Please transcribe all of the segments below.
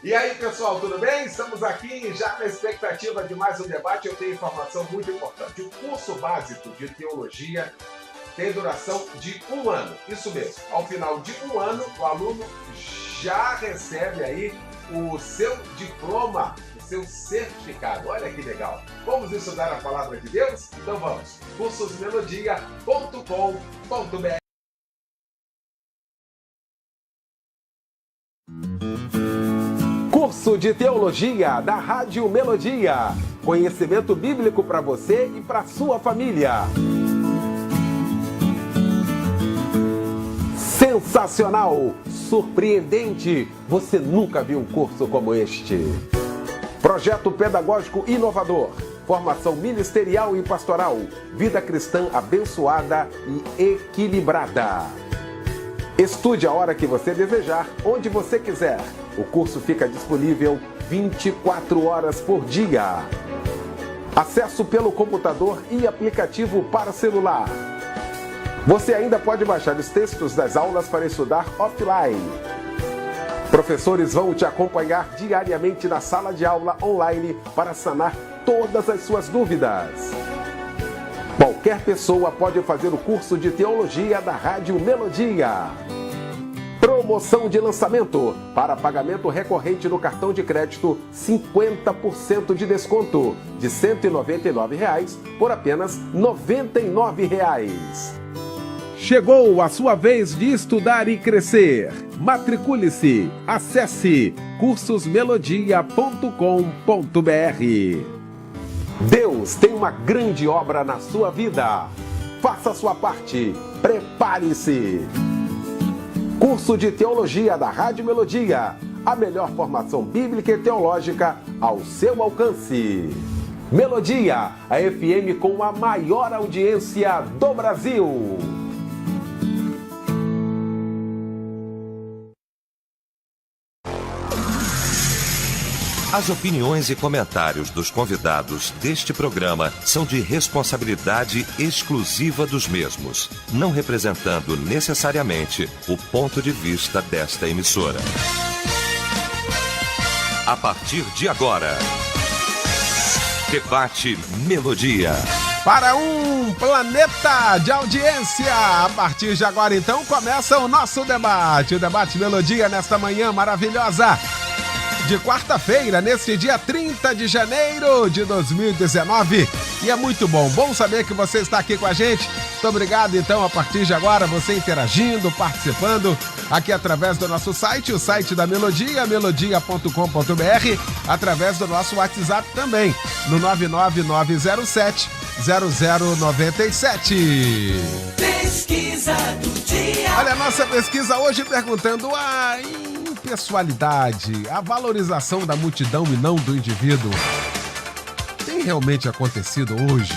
E aí, pessoal, tudo bem? Estamos aqui já na expectativa de mais um debate. Eu tenho informação muito importante. O curso básico de teologia tem duração de 1 ano. Isso mesmo. Ao final de 1 ano, o aluno já recebe aí o seu diploma, o seu certificado. Olha que legal. Vamos estudar a palavra de Deus? Então vamos. cursosmelodia.com.br. Curso de Teologia da Rádio Melodia. Conhecimento bíblico para você e para sua família. Sensacional! Surpreendente! Você nunca viu um curso como este. Projeto pedagógico inovador. Formação ministerial e pastoral. Vida cristã abençoada e equilibrada. Estude a hora que você desejar, onde você quiser. O curso fica disponível 24 horas por dia. Acesso pelo computador e aplicativo para celular. Você ainda pode baixar os textos das aulas para estudar offline. Professores vão te acompanhar diariamente na sala de aula online para sanar todas as suas dúvidas. Qualquer pessoa pode fazer o curso de teologia da Rádio Melodia. Promoção de lançamento. Para pagamento recorrente no cartão de crédito, 50% de desconto. De R$ 199 por apenas R$ 99. Chegou a sua vez de estudar e crescer. Matricule-se. Acesse cursosmelodia.com.br. Deus tem uma grande obra na sua vida. Faça a sua parte. Prepare-se. Curso de Teologia da Rádio Melodia. A melhor formação bíblica e teológica ao seu alcance. Melodia, a FM com a maior audiência do Brasil. As opiniões e comentários dos convidados deste programa são de responsabilidade exclusiva dos mesmos, não representando necessariamente o ponto de vista desta emissora. A partir de agora, Debate Melodia. Para um planeta de audiência. A partir de agora, então, começa o nosso debate. O Debate Melodia nesta manhã maravilhosa. De quarta-feira, neste dia 30 de janeiro de 2019. E é muito bom saber que você está aqui com a gente. Muito obrigado, então, a partir de agora, você interagindo, participando aqui através do nosso site, o site da Melodia, melodia.com.br, através do nosso WhatsApp também, no 99907-0097. Pesquisa do dia. Olha, a nossa pesquisa hoje perguntando a impessoalidade, a valorização da multidão e não do indivíduo. Tem realmente acontecido hoje?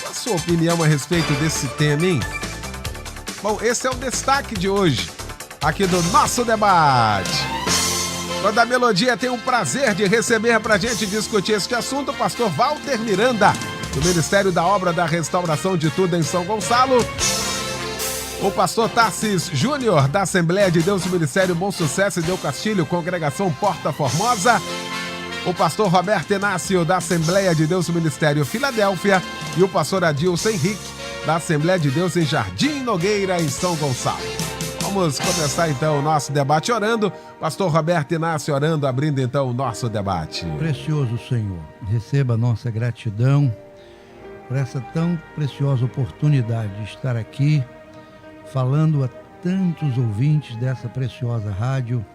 Qual a sua opinião a respeito desse tema, hein? Bom, esse é o destaque de hoje, aqui do nosso debate. Quando a Melodia tem o prazer de receber pra gente discutir este assunto, o pastor Walter Miranda, do Ministério da Obra da Restauração de Tudo em São Gonçalo, o pastor Tarcis Júnior, da Assembleia de Deus Ministério Bom Sucesso e Del Castilho, Congregação Porta Formosa, o pastor Roberto Inácio, da Assembleia de Deus Ministério Filadélfia, e o pastor Adilson Henrique, da Assembleia de Deus em Jardim Nogueira, em São Gonçalo. Vamos começar então o nosso debate orando. Pastor Roberto Inácio orando, abrindo então o nosso debate. Precioso Senhor, receba a nossa gratidão por essa tão preciosa oportunidade de estar aqui falando a tantos ouvintes dessa preciosa rádio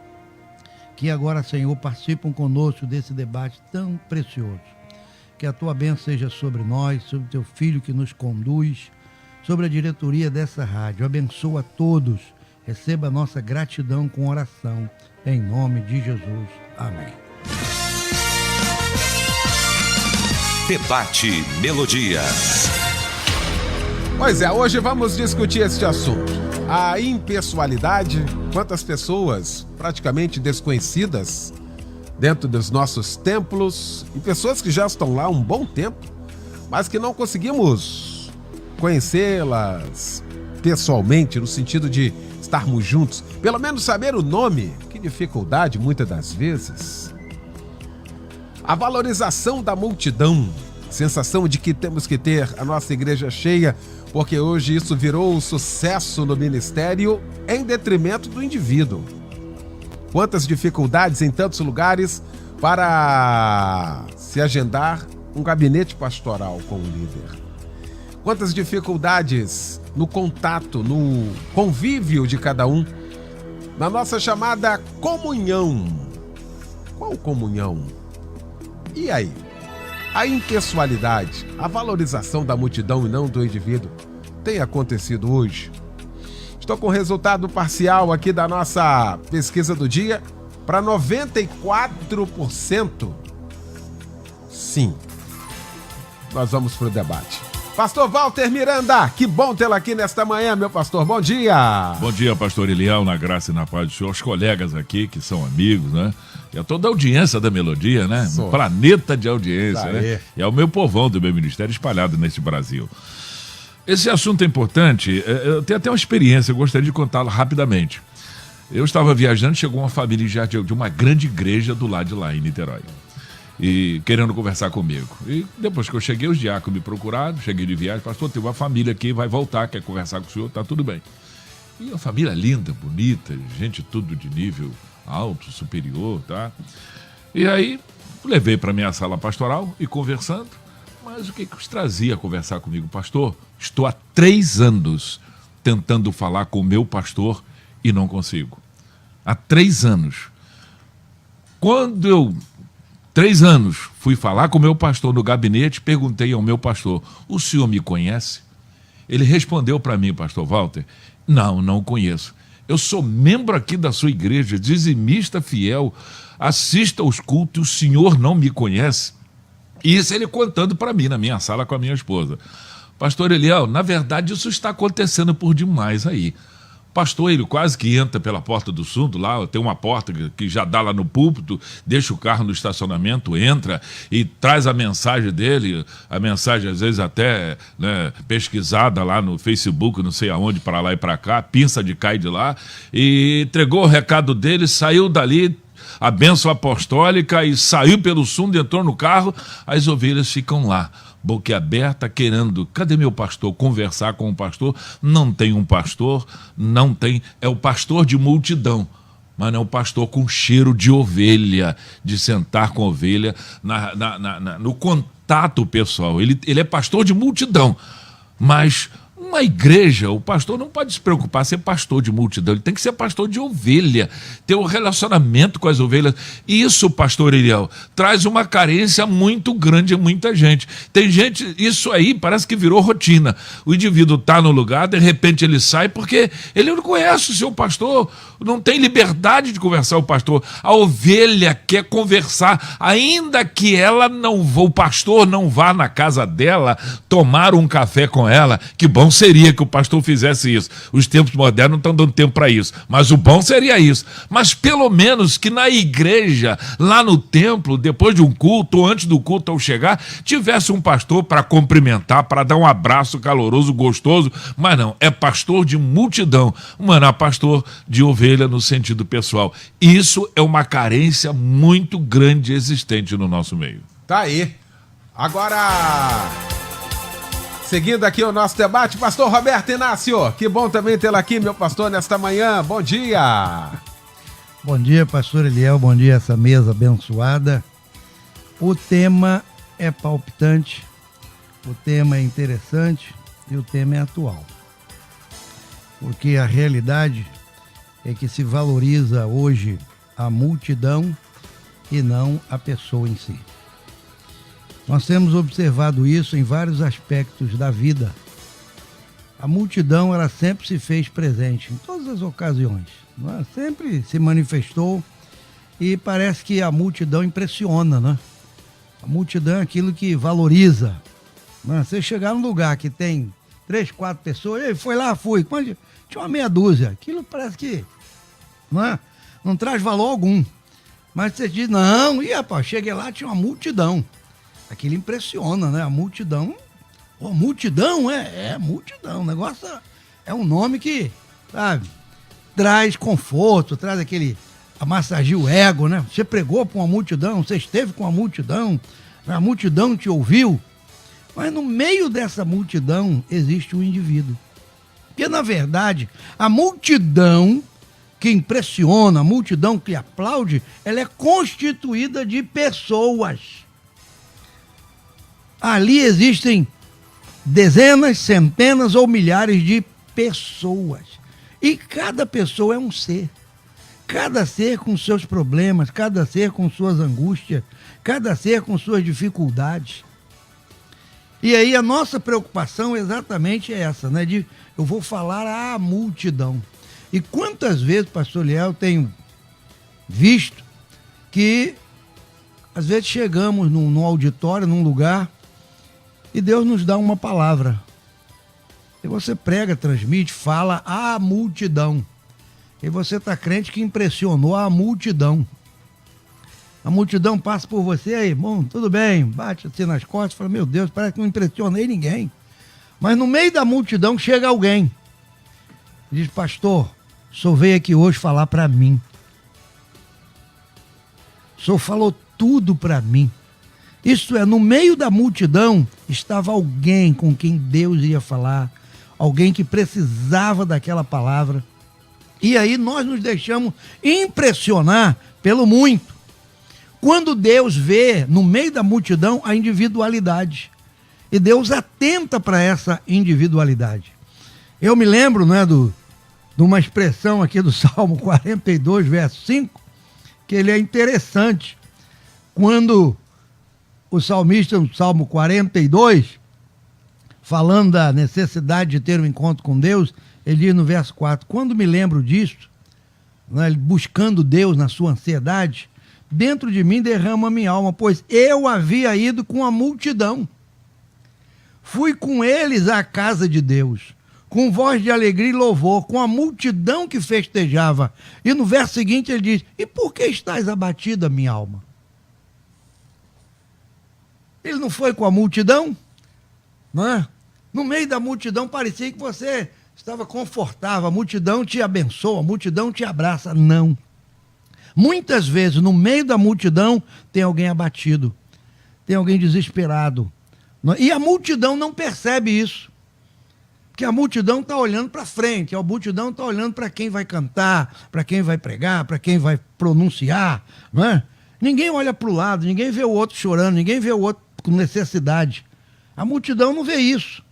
que agora, Senhor, participam conosco desse debate tão precioso. Que a tua bênção seja sobre nós, sobre o teu filho que nos conduz, sobre a diretoria dessa rádio. Abençoa a todos. Receba a nossa gratidão com oração. Em nome de Jesus. Amém. Debate Melodia. Pois é, hoje vamos discutir este assunto. A impessoalidade, quantas pessoas praticamente desconhecidas dentro dos nossos templos e pessoas que já estão lá há um bom tempo, mas que não conseguimos conhecê-las pessoalmente, no sentido de estarmos juntos, pelo menos saber o nome. Que dificuldade, muitas das vezes. A valorização da multidão, sensação de que temos que ter a nossa igreja cheia, porque hoje isso virou um sucesso no ministério em detrimento do indivíduo. Quantas dificuldades em tantos lugares para se agendar um gabinete pastoral com o líder. Quantas dificuldades no contato, no convívio de cada um, na nossa chamada comunhão. Qual comunhão? E aí? A impessoalidade, a valorização da multidão e não do indivíduo tem acontecido hoje? Estou com o resultado parcial aqui da nossa pesquisa do dia para 94%. Sim. Nós vamos para o debate. Pastor Walter Miranda, que bom tê-lo aqui nesta manhã, meu pastor. Bom dia. Bom dia, pastor Eliel, na graça e na paz do Senhor. Os colegas aqui, que são amigos, né? E a toda a audiência da Melodia, né? Um planeta de audiência, né? E é o meu povão do meu ministério espalhado nesse Brasil. Esse assunto é importante. Eu tenho até uma experiência, eu gostaria de contá-la rapidamente. Eu estava viajando, chegou uma família já de uma grande igreja do lado de lá, em Niterói. E querendo conversar comigo. E depois que eu cheguei, os diáconos me procuraram, cheguei de viagem, pastor, tem uma família aqui, vai voltar, quer conversar com o senhor, tá tudo bem. E uma família linda, bonita, gente tudo de nível alto, superior, tá? E aí, levei para minha sala pastoral e conversando, mas o que os trazia a conversar comigo? Pastor, estou há 3 anos tentando falar com o meu pastor e não consigo. Há 3 anos. Quando eu... 3 anos, fui falar com o meu pastor no gabinete, perguntei ao meu pastor, o senhor me conhece? Ele respondeu para mim, pastor Walter, não conheço. Eu sou membro aqui da sua igreja, dizimista fiel, assisto aos cultos, o senhor não me conhece? E isso ele contando para mim, na minha sala com a minha esposa. Pastor Eliel, na verdade isso está acontecendo por demais aí. Pastor, ele quase que entra pela porta do fundo, lá tem uma porta que já dá lá no púlpito, deixa o carro no estacionamento, entra e traz a mensagem dele, a mensagem às vezes até, né, pesquisada lá no Facebook, não sei aonde, para lá e para cá, pinça de cá e de lá, e entregou o recado dele, saiu dali, a bênção apostólica, e saiu pelo fundo, entrou no carro, as ovelhas ficam lá, boca aberta, querendo, cadê meu pastor? Conversar com o pastor, não tem um pastor, não tem, é o pastor de multidão, mas não é o pastor com cheiro de ovelha, de sentar com a ovelha no contato pessoal, ele é pastor de multidão, mas uma igreja, o pastor não pode se preocupar em ser pastor de multidão, ele tem que ser pastor de ovelha, ter um relacionamento com as ovelhas. Isso, pastor Eliel, traz uma carência muito grande a muita gente. Tem gente, isso aí parece que virou rotina. O indivíduo está no lugar, de repente ele sai porque ele não conhece o seu pastor, não tem liberdade de conversar com o pastor. A ovelha quer conversar, ainda que o pastor não vá na casa dela tomar um café com ela. Que bom seria que o pastor fizesse isso. Os tempos modernos não estão dando tempo para isso, mas o bom seria isso. Mas pelo menos que na igreja, lá no templo, depois de um culto ou antes do culto ao chegar, tivesse um pastor para cumprimentar, para dar um abraço caloroso, gostoso, mas não, é pastor de multidão, mas não é pastor de ovelha no sentido pessoal. Isso é uma carência muito grande existente no nosso meio. Tá aí. Agora... seguindo aqui o nosso debate, pastor Roberto Inácio, que bom também tê-lo aqui, meu pastor, nesta manhã. Bom dia. Bom dia, pastor Eliel, bom dia essa mesa abençoada. O tema é palpitante, o tema é interessante e o tema é atual. Porque a realidade é que se valoriza hoje a multidão e não a pessoa em si. Nós temos observado isso em vários aspectos da vida. A multidão, ela sempre se fez presente, em todas as ocasiões, não é? Sempre se manifestou e parece que a multidão impressiona, né? A multidão é aquilo que valoriza. Não é? Você chegar num lugar que tem 3, 4 pessoas, ei, foi lá, fui, quando tinha uma meia dúzia, aquilo parece que não é? Não traz valor algum. Mas você diz, não, rapaz, cheguei lá, tinha uma multidão. Aquilo impressiona, né? A multidão. Multidão, multidão. O negócio é um nome que, sabe, traz conforto, traz a massageia o ego, né? Você pregou para uma multidão, você esteve com a multidão te ouviu, mas no meio dessa multidão existe um indivíduo. Porque, na verdade, a multidão que impressiona, a multidão que aplaude, ela é constituída de pessoas. Ali existem dezenas, centenas ou milhares de pessoas. E cada pessoa é um ser. Cada ser com seus problemas, cada ser com suas angústias, cada ser com suas dificuldades. E aí a nossa preocupação exatamente é essa, né? Eu vou falar à multidão. E quantas vezes, pastor Liel, eu tenho visto que às vezes chegamos num auditório, num lugar, e Deus nos dá uma palavra. E você prega, transmite, fala à multidão. E você está crente que impressionou a multidão. A multidão passa por você aí, bom, tudo bem, bate assim nas costas, fala, meu Deus, parece que não impressionei ninguém. Mas no meio da multidão chega alguém. Diz, pastor, o senhor veio aqui hoje falar para mim. O senhor falou tudo para mim. Isto é, no meio da multidão estava alguém com quem Deus ia falar, alguém que precisava daquela palavra. E aí nós nos deixamos impressionar pelo muito. Quando Deus vê no meio da multidão a individualidade. E Deus atenta para essa individualidade. Eu me lembro, né, de uma expressão aqui do Salmo 42, verso 5, que ele é interessante. Quando o salmista, no Salmo 42, falando da necessidade de ter um encontro com Deus, ele diz no verso 4, quando me lembro disso, né, buscando Deus na sua ansiedade, dentro de mim derrama minha alma, pois eu havia ido com a multidão. Fui com eles à casa de Deus, com voz de alegria e louvor, com a multidão que festejava. E no verso seguinte ele diz, e por que estás abatida, minha alma? Ele não foi com a multidão? Não é? No meio da multidão parecia que você estava confortável, a multidão te abençoa, a multidão te abraça. Não. Muitas vezes, no meio da multidão, tem alguém abatido, tem alguém desesperado. E a multidão não percebe isso. Porque a multidão está olhando para frente, a multidão está olhando para quem vai cantar, para quem vai pregar, para quem vai pronunciar. Não é? Ninguém olha para o lado, ninguém vê o outro chorando, ninguém vê o outro com necessidade. A multidão não vê isso.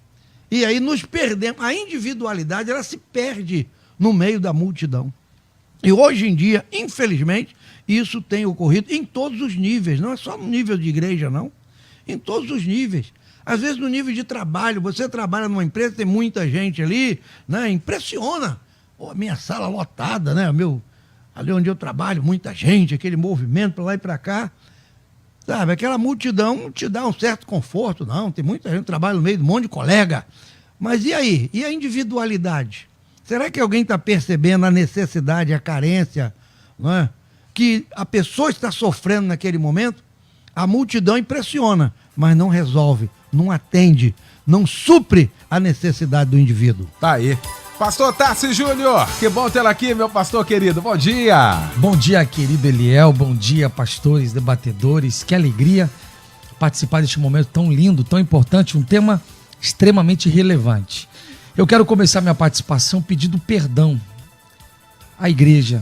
E aí nos perdemos. A individualidade, ela se perde no meio da multidão. E hoje em dia, infelizmente, isso tem ocorrido em todos os níveis. Não é só no nível de igreja, não. Em todos os níveis. Às vezes no nível de trabalho, você trabalha numa empresa, tem muita gente ali, né? Impressiona. Oh, a minha sala lotada, né? Ali onde eu trabalho, muita gente, aquele movimento para lá e para cá. Sabe, aquela multidão te dá um certo conforto, não. Tem muita gente que trabalha no meio de um monte de colega. Mas e aí? E a individualidade? Será que alguém está percebendo a necessidade, a carência, não é? Que a pessoa está sofrendo naquele momento? A multidão impressiona, mas não resolve, não atende, não supre a necessidade do indivíduo. Tá aí. Pastor Tarci Júnior, que bom tê-lo aqui, meu pastor querido. Bom dia. Bom dia, querido Eliel. Bom dia, pastores, debatedores. Que alegria participar deste momento tão lindo, tão importante, um tema extremamente relevante. Eu quero começar minha participação pedindo perdão à igreja,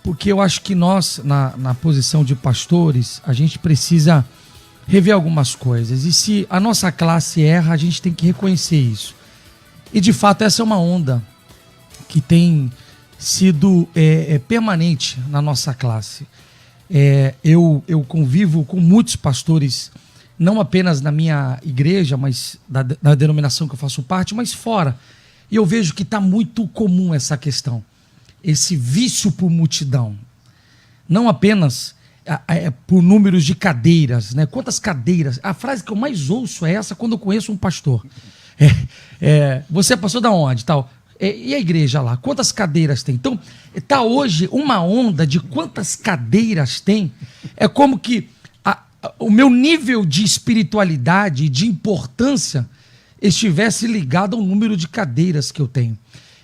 porque eu acho que nós, na posição de pastores, a gente precisa rever algumas coisas. E se a nossa classe erra, a gente tem que reconhecer isso. E de fato essa é uma onda que tem sido permanente na nossa classe. Eu convivo com muitos pastores, não apenas na minha igreja, mas da denominação que eu faço parte, mas fora. E eu vejo que está muito comum essa questão, esse vício por multidão. Não apenas por números de cadeiras, né? Quantas cadeiras? A frase que eu mais ouço é essa quando eu conheço um pastor. Você é pastor da onde? Tal. E a igreja lá? Quantas cadeiras tem? Então, está hoje uma onda de quantas cadeiras tem. É como que o meu nível de espiritualidade e de importância estivesse ligado ao número de cadeiras que eu tenho.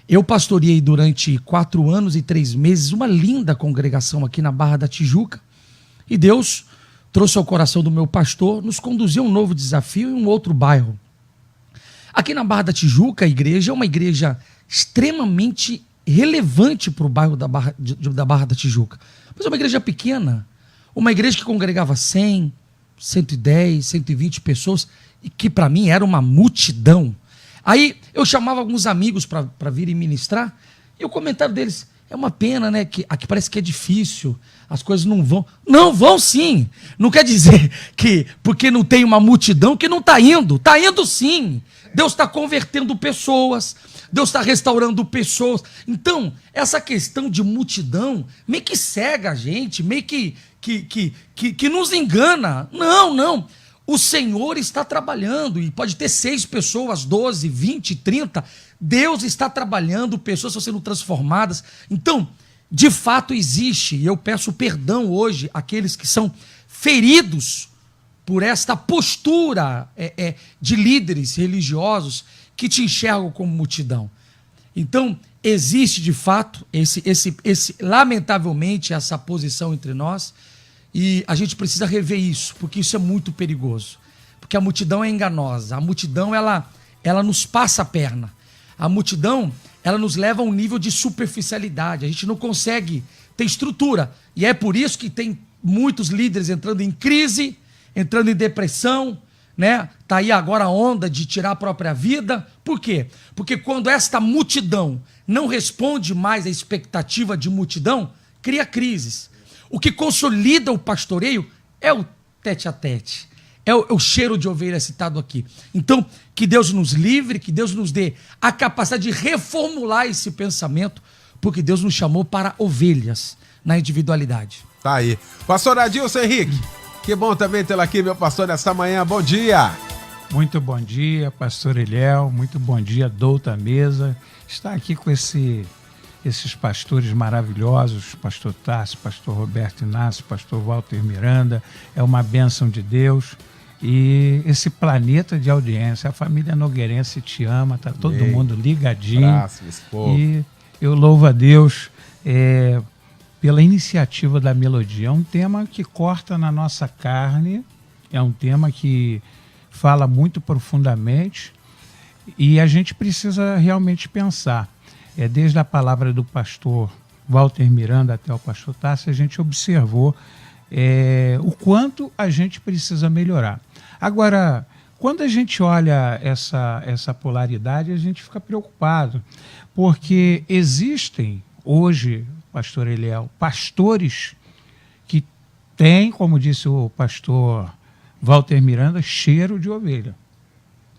Eu pastoreei durante 4 anos e 3 meses uma linda congregação aqui na Barra da Tijuca. E Deus trouxe ao coração do meu pastor, nos conduziu a um novo desafio em um outro bairro. Aqui na Barra da Tijuca, a igreja é uma igreja extremamente relevante para o bairro da Barra da Tijuca. Mas é uma igreja pequena, uma igreja que congregava 100, 110, 120 pessoas, e que para mim era uma multidão. Aí eu chamava alguns amigos para virem ministrar, e o comentário deles, é uma pena, né, que aqui parece que é difícil, as coisas não vão. Não vão sim, não quer dizer que porque não tem uma multidão que não está indo sim. Deus está convertendo pessoas, Deus está restaurando pessoas. Então, essa questão de multidão meio que cega a gente, meio que nos engana. Não. O Senhor está trabalhando e pode ter 6 pessoas, 12, 20, 30. Deus está trabalhando, pessoas estão sendo transformadas. Então, de fato existe, e eu peço perdão hoje àqueles que são feridos por esta postura de líderes religiosos que te enxergam como multidão. Então, existe de fato, lamentavelmente, essa posição entre nós, e a gente precisa rever isso, porque isso é muito perigoso. Porque a multidão é enganosa, a multidão ela nos passa a perna. A multidão, ela nos leva a um nível de superficialidade, a gente não consegue ter estrutura. E é por isso que tem muitos líderes entrando em crise, entrando em depressão, né? Tá aí agora a onda de tirar a própria vida. Por quê? Porque quando esta multidão não responde mais à expectativa de multidão, cria crises. O que consolida o pastoreio é o tete-a-tete, é o cheiro de ovelha citado aqui. Então, que Deus nos livre, que Deus nos dê a capacidade de reformular esse pensamento, porque Deus nos chamou para ovelhas na individualidade. Tá aí. Pastor Adilson Henrique, que bom também tê-lo aqui, meu pastor, nesta manhã. Bom dia. Muito bom dia, pastor Eliel. Muito bom dia, douta mesa. Está aqui com esses pastores maravilhosos, pastor Tássio, pastor Roberto Inácio, pastor Walter Miranda. É uma bênção de Deus. E esse planeta de audiência, a família nogueirense te ama, tá todo mundo ligadinho. Abraços, e eu louvo a Deus pela iniciativa da melodia. É um tema que corta na nossa carne, é um tema que fala muito profundamente e a gente precisa realmente pensar. Desde a palavra do pastor Walter Miranda até o pastor Tássio, a gente observou o quanto a gente precisa melhorar. Agora, quando a gente olha essa polaridade, a gente fica preocupado, porque existem hoje, pastor Eliel, pastores que têm, como disse o pastor Walter Miranda, cheiro de ovelha.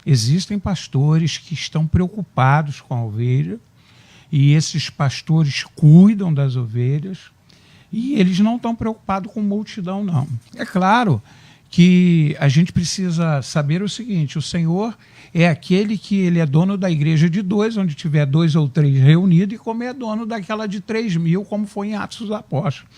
Existem pastores que estão preocupados com a ovelha, e esses pastores cuidam das ovelhas, e eles não estão preocupados com multidão, não. É claro que a gente precisa saber o seguinte: o Senhor é aquele que ele é dono da igreja de 2, onde tiver 2 ou 3 reunidos, e como é dono daquela de 3.000, como foi em Atos dos Apóstolos.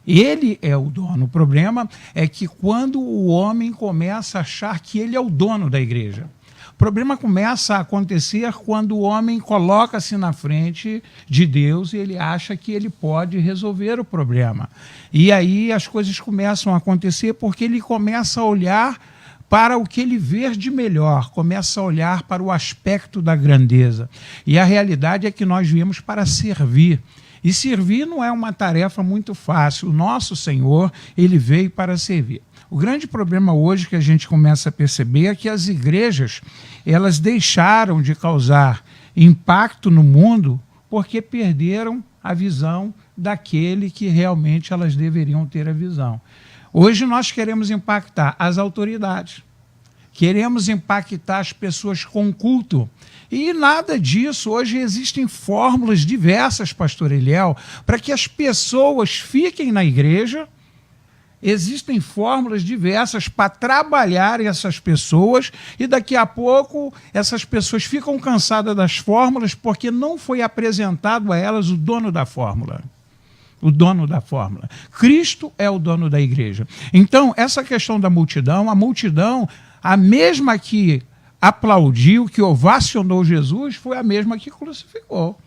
Ele é o dono. O problema é que quando o homem começa a achar que ele é o dono da igreja, o problema começa a acontecer quando o homem coloca-se na frente de Deus e ele acha que ele pode resolver o problema. E aí as coisas começam a acontecer porque ele começa a olhar para o que ele vê de melhor, começa a olhar para o aspecto da grandeza. E a realidade é que nós viemos para servir. E servir não é uma tarefa muito fácil. O nosso Senhor, ele veio para servir. O grande problema hoje que a gente começa a perceber é que as igrejas, elas deixaram de causar impacto no mundo porque perderam a visão daquele que realmente elas deveriam ter a visão. Hoje nós queremos impactar as autoridades, queremos impactar as pessoas com culto, e nada disso. Hoje existem fórmulas diversas, pastor Eliel, para que as pessoas fiquem na igreja. Existem fórmulas diversas para trabalhar essas pessoas, e daqui a pouco essas pessoas ficam cansadas das fórmulas porque não foi apresentado a elas o dono da fórmula. O dono da fórmula. Cristo é o dono da igreja. Então, essa questão da multidão, a multidão, a mesma que aplaudiu, que ovacionou Jesus, foi a mesma que crucificou.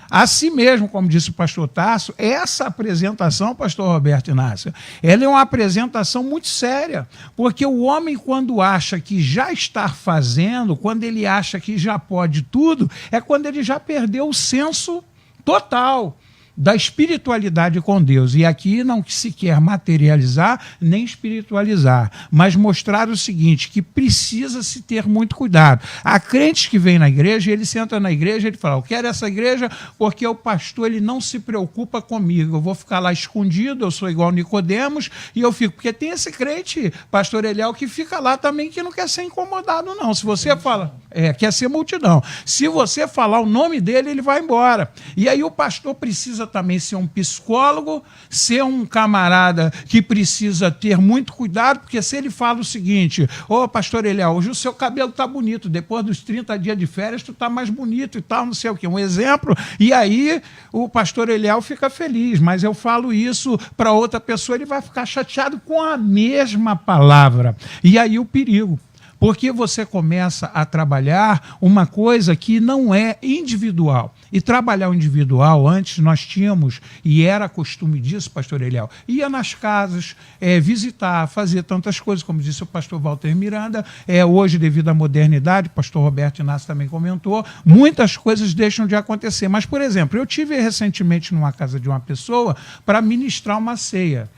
a si mesmo, como disse o pastor Tasso. Essa apresentação, pastor Roberto Inácio, ela é uma apresentação muito séria, porque o homem, quando acha que já está fazendo, quando ele acha que já pode tudo, é quando ele já perdeu o senso total da espiritualidade com Deus. E aqui não se quer materializar nem espiritualizar, mas mostrar o seguinte, que precisa se ter muito cuidado. Há crentes que vêm na igreja, ele senta na igreja, ele fala, eu quero essa igreja porque o pastor ele não se preocupa comigo, eu vou ficar lá escondido, eu sou igual Nicodemos, e eu fico, porque tem esse crente, pastor Eliel, que fica lá também, que não quer ser incomodado não. Se você fala, quer ser multidão. Se você falar o nome dele, ele vai embora. E aí o pastor precisa também ser um psicólogo, ser um camarada que precisa ter muito cuidado, porque se ele fala o seguinte, pastor Eliel, hoje o seu cabelo está bonito, depois dos 30 dias de férias tu está mais bonito e tal, não sei o quê, um exemplo, e aí o pastor Eliel fica feliz, mas eu falo isso para outra pessoa, ele vai ficar chateado com a mesma palavra, e aí o perigo. Porque você começa a trabalhar uma coisa que não é individual. E trabalhar o individual, antes nós tínhamos, e era costume disso, pastor Eliel, ia nas casas, visitar, fazer tantas coisas, como disse o pastor Walter Miranda, hoje, devido à modernidade, o pastor Roberto Inácio também comentou, muitas coisas deixam de acontecer. Mas, por exemplo, eu estive recentemente numa casa de uma pessoa para ministrar uma ceia.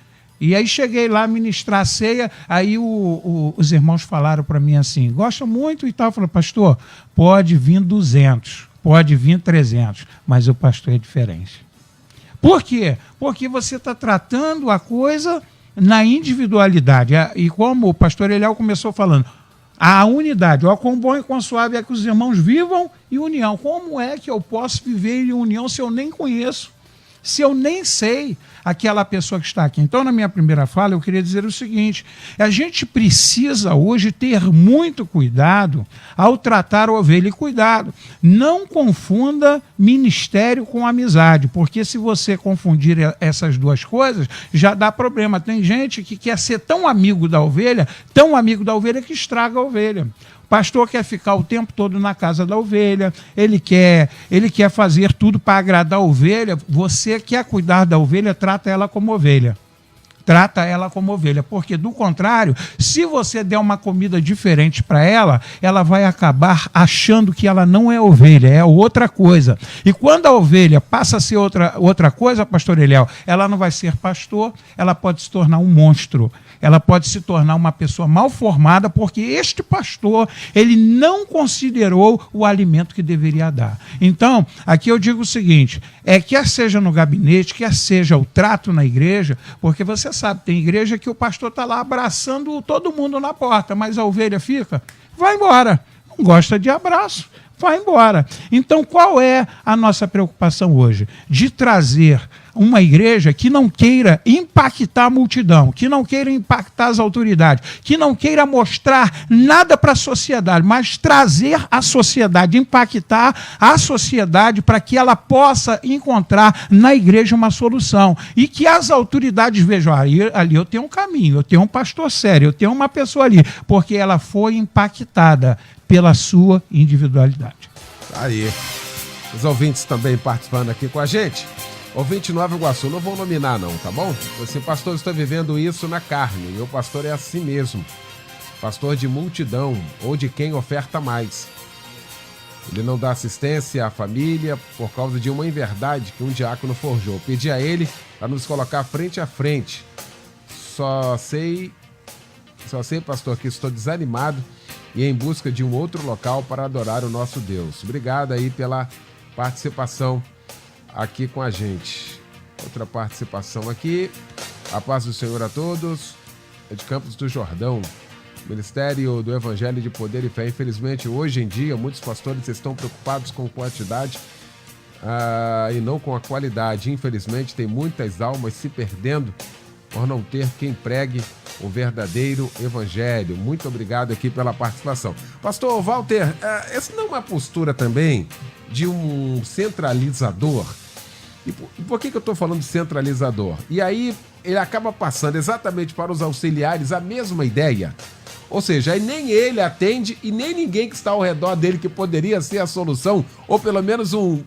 E aí cheguei lá a ministrar a ceia, aí os irmãos falaram para mim assim, gosta muito e tal, falaram, pastor, pode vir 200, pode vir 300, mas o pastor é diferente. Por quê? Porque você está tratando a coisa na individualidade. E como o pastor Eliel começou falando, a unidade, ó, quão bom e quão suave é que os irmãos vivam em união. Como é que eu posso viver em união se eu nem conheço? Se eu nem sei aquela pessoa que está aqui. Então, na minha primeira fala, eu queria dizer o seguinte, a gente precisa hoje ter muito cuidado ao tratar a ovelha. E cuidado, não confunda ministério com amizade, porque se você confundir essas duas coisas, já dá problema. Tem gente que quer ser tão amigo da ovelha que estraga a ovelha. Pastor quer ficar o tempo todo na casa da ovelha, ele quer fazer tudo para agradar a ovelha. Você quer cuidar da ovelha, trata ela como ovelha. Trata ela como ovelha, porque do contrário, se você der uma comida diferente para ela, ela vai acabar achando que ela não é ovelha, é outra coisa. E quando a ovelha passa a ser outra coisa, pastor Eliel, ela não vai ser pastor, ela pode se tornar um monstro. Ela pode se tornar uma pessoa mal formada, porque este pastor, ele não considerou o alimento que deveria dar. Então, aqui eu digo o seguinte, quer seja no gabinete, quer seja o trato na igreja, porque você sabe, tem igreja que o pastor está lá abraçando todo mundo na porta, mas a ovelha fica, vai embora, não gosta de abraço, vai embora. Então, qual é a nossa preocupação hoje? De trazer uma igreja que não queira impactar a multidão, que não queira impactar as autoridades, que não queira mostrar nada para a sociedade, mas trazer a sociedade, impactar a sociedade para que ela possa encontrar na igreja uma solução. E que as autoridades vejam, ali eu tenho um caminho, eu tenho um pastor sério, eu tenho uma pessoa ali, porque ela foi impactada pela sua individualidade. Aí, os ouvintes também participando aqui com a gente. Ouvinte Nova Iguaçu, não vou nominar não, tá bom? Assim, pastor, estou vivendo isso na carne, meu pastor é assim mesmo. Pastor de multidão, ou de quem oferta mais. Ele não dá assistência à família por causa de uma inverdade que um diácono forjou. Pedi a ele para nos colocar frente a frente. Só sei, pastor, que estou desanimado e em busca de um outro local para adorar o nosso Deus. Obrigado aí pela participação aqui com a gente. Outra participação aqui. A paz do Senhor a todos. É de Campos do Jordão. Ministério do Evangelho de Poder e Fé. Infelizmente, hoje em dia, muitos pastores estão preocupados com quantidade e não com a qualidade. Infelizmente, tem muitas almas se perdendo por não ter quem pregue o verdadeiro evangelho. Muito obrigado aqui pela participação. Pastor Walter, essa não é uma postura também de um centralizador? E por que eu estou falando de centralizador? E aí ele acaba passando exatamente para os auxiliares a mesma ideia. Ou seja, nem ele atende e nem ninguém que está ao redor dele que poderia ser a solução, ou pelo menos um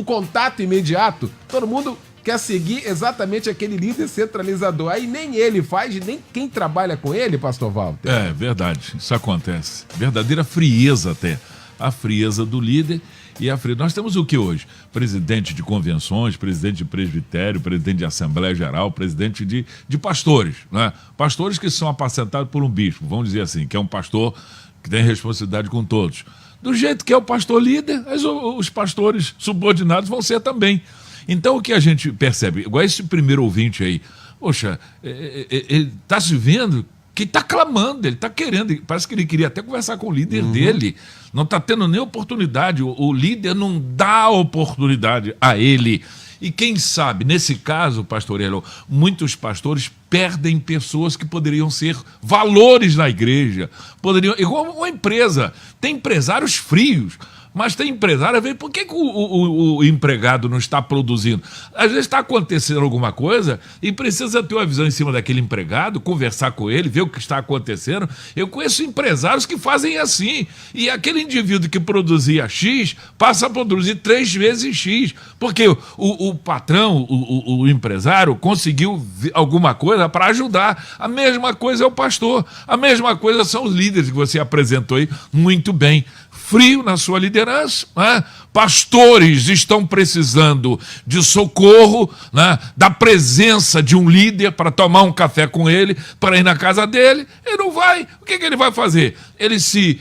contato imediato. Todo mundo quer seguir exatamente aquele líder centralizador. Aí nem ele faz, nem quem trabalha com ele, pastor Walter. É verdade, isso acontece. Verdadeira frieza até. A frieza do líder e a frieza. Nós temos o que hoje? Presidente de convenções, presidente de presbitério, presidente de Assembleia Geral, presidente de pastores, né? Pastores que são apacentados por um bispo, vamos dizer assim, que é um pastor que tem responsabilidade com todos. Do jeito que é o pastor líder, os pastores subordinados vão ser também. Então o que a gente percebe, igual esse primeiro ouvinte aí, poxa, ele está se vendo que está clamando, ele está querendo, parece que ele queria até conversar com o líder dele, não está tendo nem oportunidade, o líder não dá oportunidade a ele. E quem sabe, nesse caso, pastor Elo, muitos pastores perdem pessoas que poderiam ser valores na igreja, igual uma empresa, tem empresários frios, mas tem empresário a ver por que o empregado não está produzindo. Às vezes está acontecendo alguma coisa e precisa ter uma visão em cima daquele empregado, conversar com ele, ver o que está acontecendo. Eu conheço empresários que fazem assim. E aquele indivíduo que produzia X passa a produzir 3 vezes X. Porque o patrão, o empresário, conseguiu alguma coisa para ajudar. A mesma coisa é o pastor. A mesma coisa são os líderes que você apresentou aí muito bem. Frio na sua liderança, né? Pastores estão precisando de socorro, né? Da presença de um líder para tomar um café com ele, para ir na casa dele. Ele não vai. O que ele vai fazer? Ele se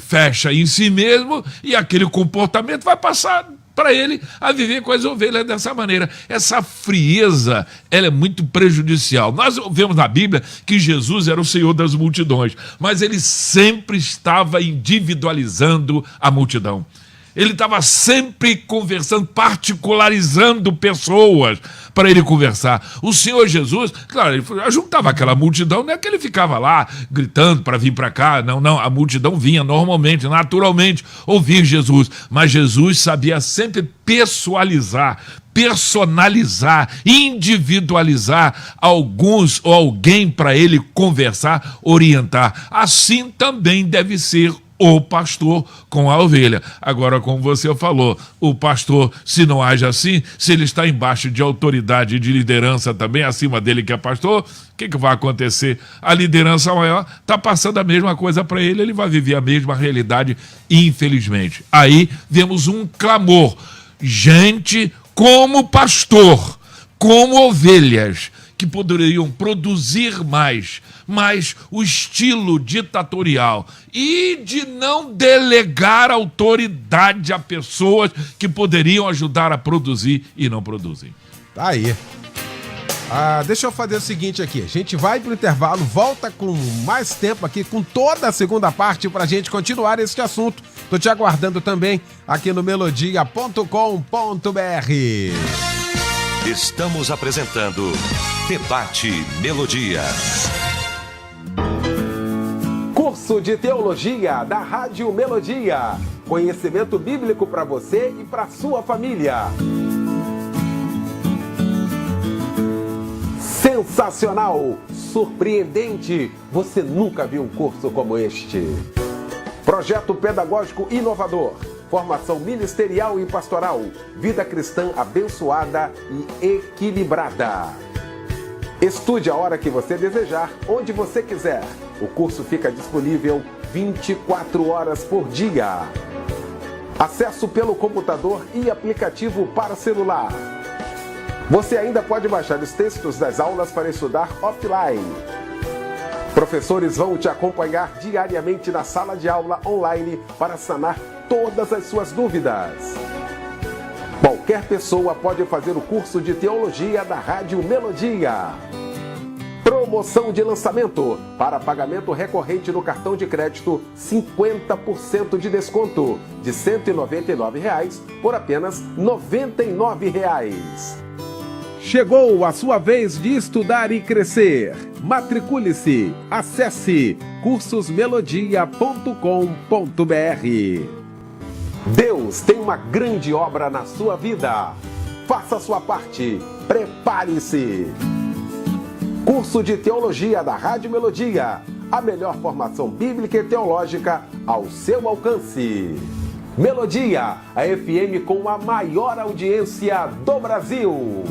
fecha em si mesmo e aquele comportamento vai passar para ele a viver com as ovelhas dessa maneira. Essa frieza, ela é muito prejudicial. Nós vemos na Bíblia que Jesus era o Senhor das multidões, mas ele sempre estava individualizando a multidão. Ele estava sempre conversando, particularizando pessoas para ele conversar. O Senhor Jesus, claro, ele juntava aquela multidão, não é que ele ficava lá gritando para vir para cá, não, a multidão vinha normalmente, naturalmente, ouvir Jesus, mas Jesus sabia sempre pessoalizar, personalizar, individualizar alguns ou alguém para ele conversar, orientar. Assim também deve ser o pastor com a ovelha. Agora, como você falou, o pastor, se não age assim, se ele está embaixo de autoridade e de liderança também, acima dele que é pastor, o que vai acontecer? A liderança maior está passando a mesma coisa para ele, ele vai viver a mesma realidade, infelizmente. Aí vemos um clamor. Gente como pastor, como ovelhas, que poderiam produzir mais, mas o estilo ditatorial e de não delegar autoridade a pessoas que poderiam ajudar a produzir e não produzem. Tá aí. Deixa eu fazer o seguinte aqui, a gente vai pro intervalo, volta com mais tempo aqui, com toda a segunda parte pra gente continuar este assunto. Tô te aguardando também aqui no melodia.com.br. Estamos apresentando Debate Melodia. Curso de Teologia da Rádio Melodia. Conhecimento bíblico para você e para sua família. Sensacional, surpreendente, você nunca viu um curso como este. Projeto pedagógico inovador, formação ministerial e pastoral, vida cristã abençoada e equilibrada. Estude a hora que você desejar, onde você quiser. O curso fica disponível 24 horas por dia. Acesso pelo computador e aplicativo para celular. Você ainda pode baixar os textos das aulas para estudar offline. Professores vão te acompanhar diariamente na sala de aula online para sanar todas as suas dúvidas. Qualquer pessoa pode fazer o curso de teologia da Rádio Melodia. Promoção de lançamento. Para pagamento recorrente no cartão de crédito, 50% de desconto. De R$ 199 por apenas R$ 99. Chegou a sua vez de estudar e crescer. Matricule-se. Acesse cursosmelodia.com.br. Deus tem uma grande obra na sua vida. Faça a sua parte. Prepare-se. Curso de Teologia da Rádio Melodia. a melhor formação bíblica e teológica ao seu alcance. Melodia, a FM com a maior audiência do Brasil.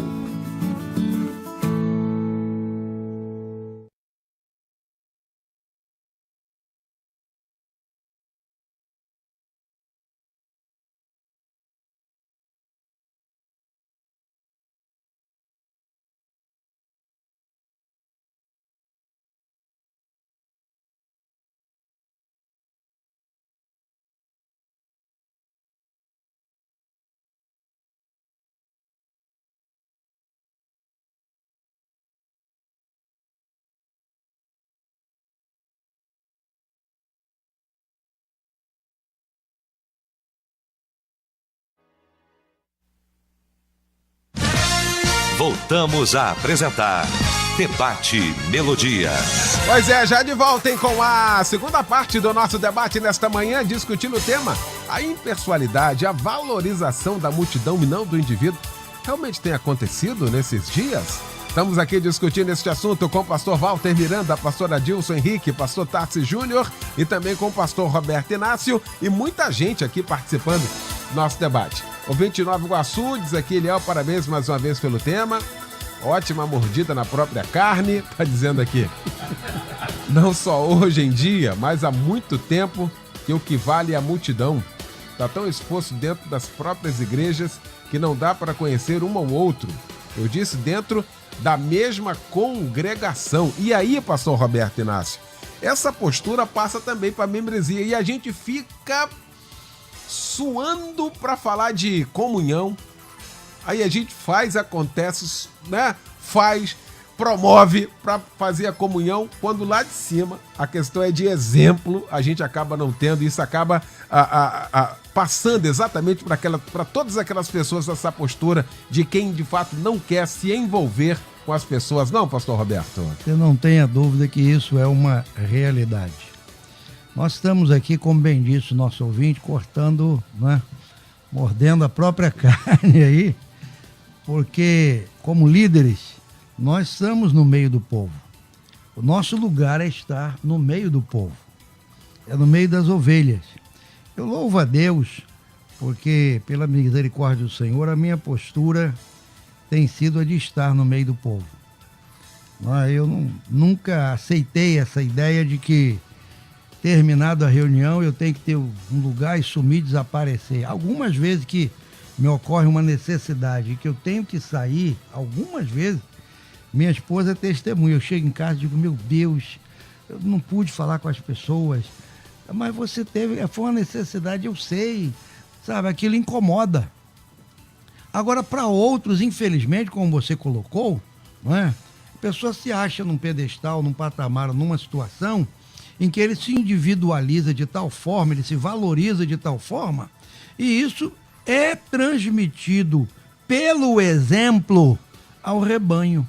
Voltamos a apresentar Debate Melodia. Pois é, já de volta, hein, com a segunda parte do nosso debate nesta manhã, discutindo o tema: a impessoalidade, a valorização da multidão e não do indivíduo, realmente tem acontecido nesses dias? Estamos aqui discutindo este assunto com o pastor Walter Miranda, pastor Adilson Henrique, pastor Tarci Júnior e também com o pastor Roberto Inácio e muita gente aqui participando do nosso debate. Ouvinte Nova Iguaçu diz aqui, Eliel, parabéns mais uma vez pelo tema. Ótima mordida na própria carne, tá dizendo aqui. Não só hoje em dia, mas há muito tempo que o que vale é a multidão. Está tão exposto dentro das próprias igrejas que não dá para conhecer um ao outro. Eu disse dentro da mesma congregação. E aí, pastor Roberto Inácio, essa postura passa também para a membresia e a gente fica suando para falar de comunhão. Aí a gente faz, acontece, né? Faz, promove para fazer a comunhão, quando lá de cima a questão é de exemplo, a gente acaba não tendo, e isso acaba passando exatamente para todas aquelas pessoas essa postura de quem de fato não quer se envolver com as pessoas. Não, pastor Roberto? Você não tenha dúvida que isso é uma realidade. Nós estamos aqui, como bem disse o nosso ouvinte, cortando, né, mordendo a própria carne aí, porque como líderes, nós estamos no meio do povo. O nosso lugar é estar no meio do povo, é no meio das ovelhas. Eu louvo a Deus, porque pela misericórdia do Senhor, a minha postura tem sido a de estar no meio do povo. Eu nunca aceitei essa ideia de que terminado a reunião, eu tenho que ter um lugar e sumir, desaparecer. Algumas vezes que me ocorre uma necessidade que eu tenho que sair, algumas vezes, minha esposa é testemunha. Eu chego em casa e digo, meu Deus, eu não pude falar com as pessoas. Mas você foi uma necessidade, eu sei, sabe, aquilo incomoda. Agora, para outros, infelizmente, como você colocou, não é? A pessoa se acha num pedestal, num patamar, numa situação em que ele se individualiza de tal forma, ele se valoriza de tal forma, e isso é transmitido pelo exemplo ao rebanho.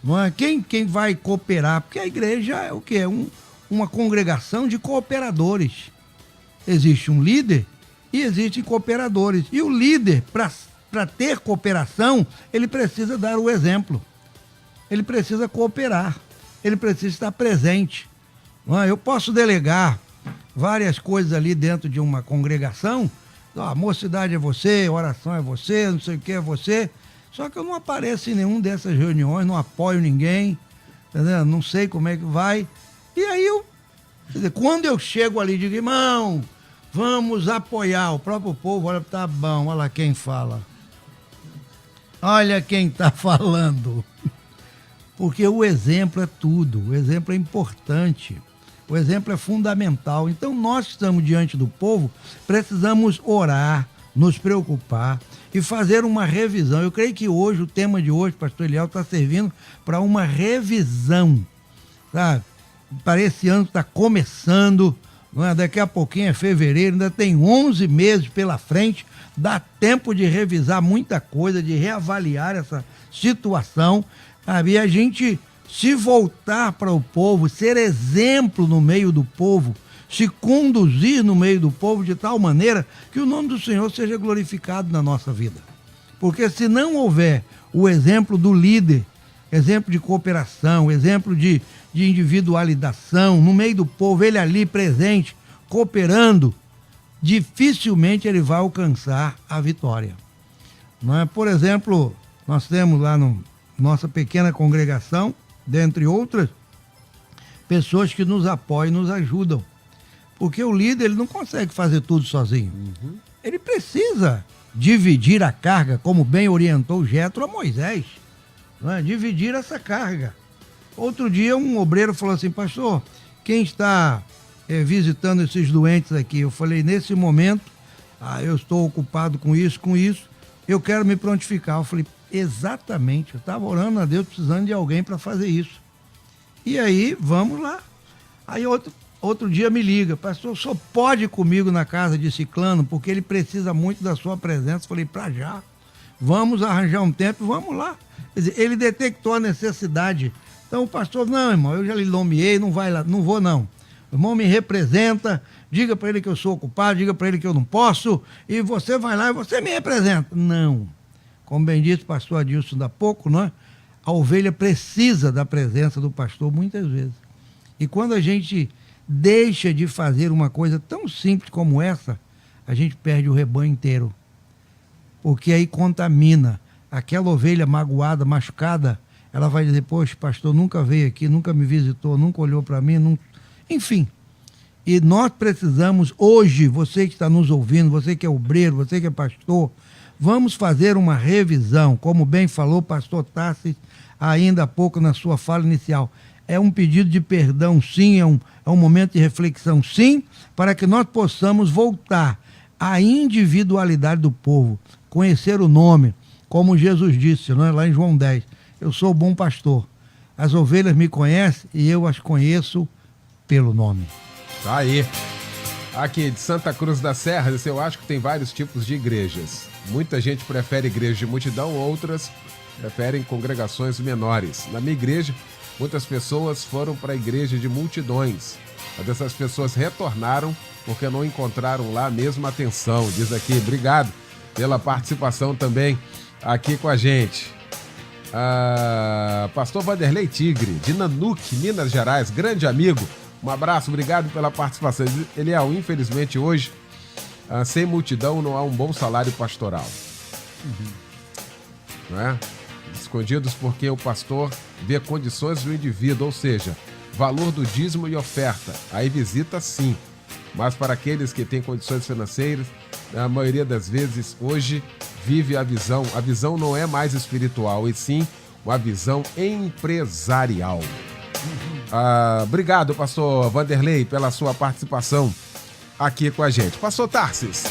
Não é? Quem vai cooperar? Porque a igreja é o quê? É uma congregação de cooperadores. Existe um líder e existem cooperadores. E o líder, para ter cooperação, ele precisa dar o exemplo. Ele precisa cooperar. Ele precisa estar presente. Eu posso delegar várias coisas ali dentro de uma congregação. A mocidade é você, oração é você, não sei o que é você. Só que eu não apareço em nenhuma dessas reuniões, não apoio ninguém, entendeu? Não sei como é que vai. E aí, quando eu chego ali e digo, irmão, vamos apoiar, o próprio povo olha, tá bom, olha lá quem fala. Olha quem está falando. Porque o exemplo é tudo, o exemplo é importante, o exemplo é fundamental. Então nós que estamos diante do povo, precisamos orar, nos preocupar e fazer uma revisão. Eu creio que hoje, o tema de hoje, pastor Eliel, está servindo para uma revisão, sabe? Para esse ano que está começando, não é? Daqui a pouquinho é fevereiro, ainda tem 11 meses pela frente, dá tempo de revisar muita coisa, de reavaliar essa situação, sabe? E a gente se voltar para o povo, ser exemplo no meio do povo, se conduzir no meio do povo de tal maneira que o nome do Senhor seja glorificado na nossa vida. Porque se não houver o exemplo do líder, exemplo de cooperação, exemplo de de individualização, no meio do povo, ele ali presente, cooperando, dificilmente ele vai alcançar a vitória. Não é? Por exemplo, nós temos lá na nossa pequena congregação, dentre outras, pessoas que nos apoiam e nos ajudam. Porque o líder ele não consegue fazer tudo sozinho. Ele precisa dividir a carga, como bem orientou Jetro a Moisés. Não é? Dividir essa carga. Outro dia um obreiro falou assim, pastor, quem está visitando esses doentes aqui? Eu falei, nesse momento, eu estou ocupado com isso, eu quero me prontificar. Eu falei, exatamente, eu estava orando a Deus, precisando de alguém para fazer isso. E aí, vamos lá. Aí outro dia me liga, pastor, o senhor pode ir comigo na casa de ciclano, porque ele precisa muito da sua presença. Eu falei, para já, vamos arranjar um tempo, vamos lá. Quer dizer, ele detectou a necessidade. Então o pastor, não, irmão, eu já lhe nomeei, não vai lá, não vou não. O irmão me representa, diga para ele que eu sou ocupado, diga para ele que eu não posso, e você vai lá e você me representa. Não. Como bem disse o pastor Adilson da pouco, não é? A ovelha precisa da presença do pastor muitas vezes. E quando a gente deixa de fazer uma coisa tão simples como essa, a gente perde o rebanho inteiro. Porque aí contamina. Aquela ovelha magoada, machucada, ela vai dizer, poxa, pastor nunca veio aqui, nunca me visitou, nunca olhou para mim, nunca... enfim. E nós precisamos hoje, você que está nos ouvindo, você que é obreiro, você que é pastor, vamos fazer uma revisão, como bem falou o pastor Tarsis ainda há pouco na sua fala inicial. É um pedido de perdão, sim, é um momento de reflexão, sim, para que nós possamos voltar à individualidade do povo, conhecer o nome, como Jesus disse, não é? Lá em João 10, eu sou o bom pastor, as ovelhas me conhecem e eu as conheço pelo nome. Tá aí. Aqui de Santa Cruz da Serra, eu acho que tem vários tipos de igrejas. Muita gente prefere igreja de multidão, outras preferem congregações menores. Na minha igreja, muitas pessoas foram para a igreja de multidões. Mas essas pessoas retornaram porque não encontraram lá a mesma atenção. Diz aqui, obrigado pela participação também aqui com a gente. Pastor Vanderlei Tigre, de Nanuque, Minas Gerais, grande amigo. Um abraço, obrigado pela participação. Eliel, infelizmente hoje, sem multidão não há um bom salário pastoral. Não é? Escondidos porque o pastor vê condições do indivíduo, ou seja, valor do dízimo e oferta. Aí visita sim, mas para aqueles que têm condições financeiras, a maioria das vezes hoje vive a visão não é mais espiritual, e sim uma visão empresarial. Obrigado, pastor Vanderlei, pela sua participação aqui com a gente. Pastor Tarsis,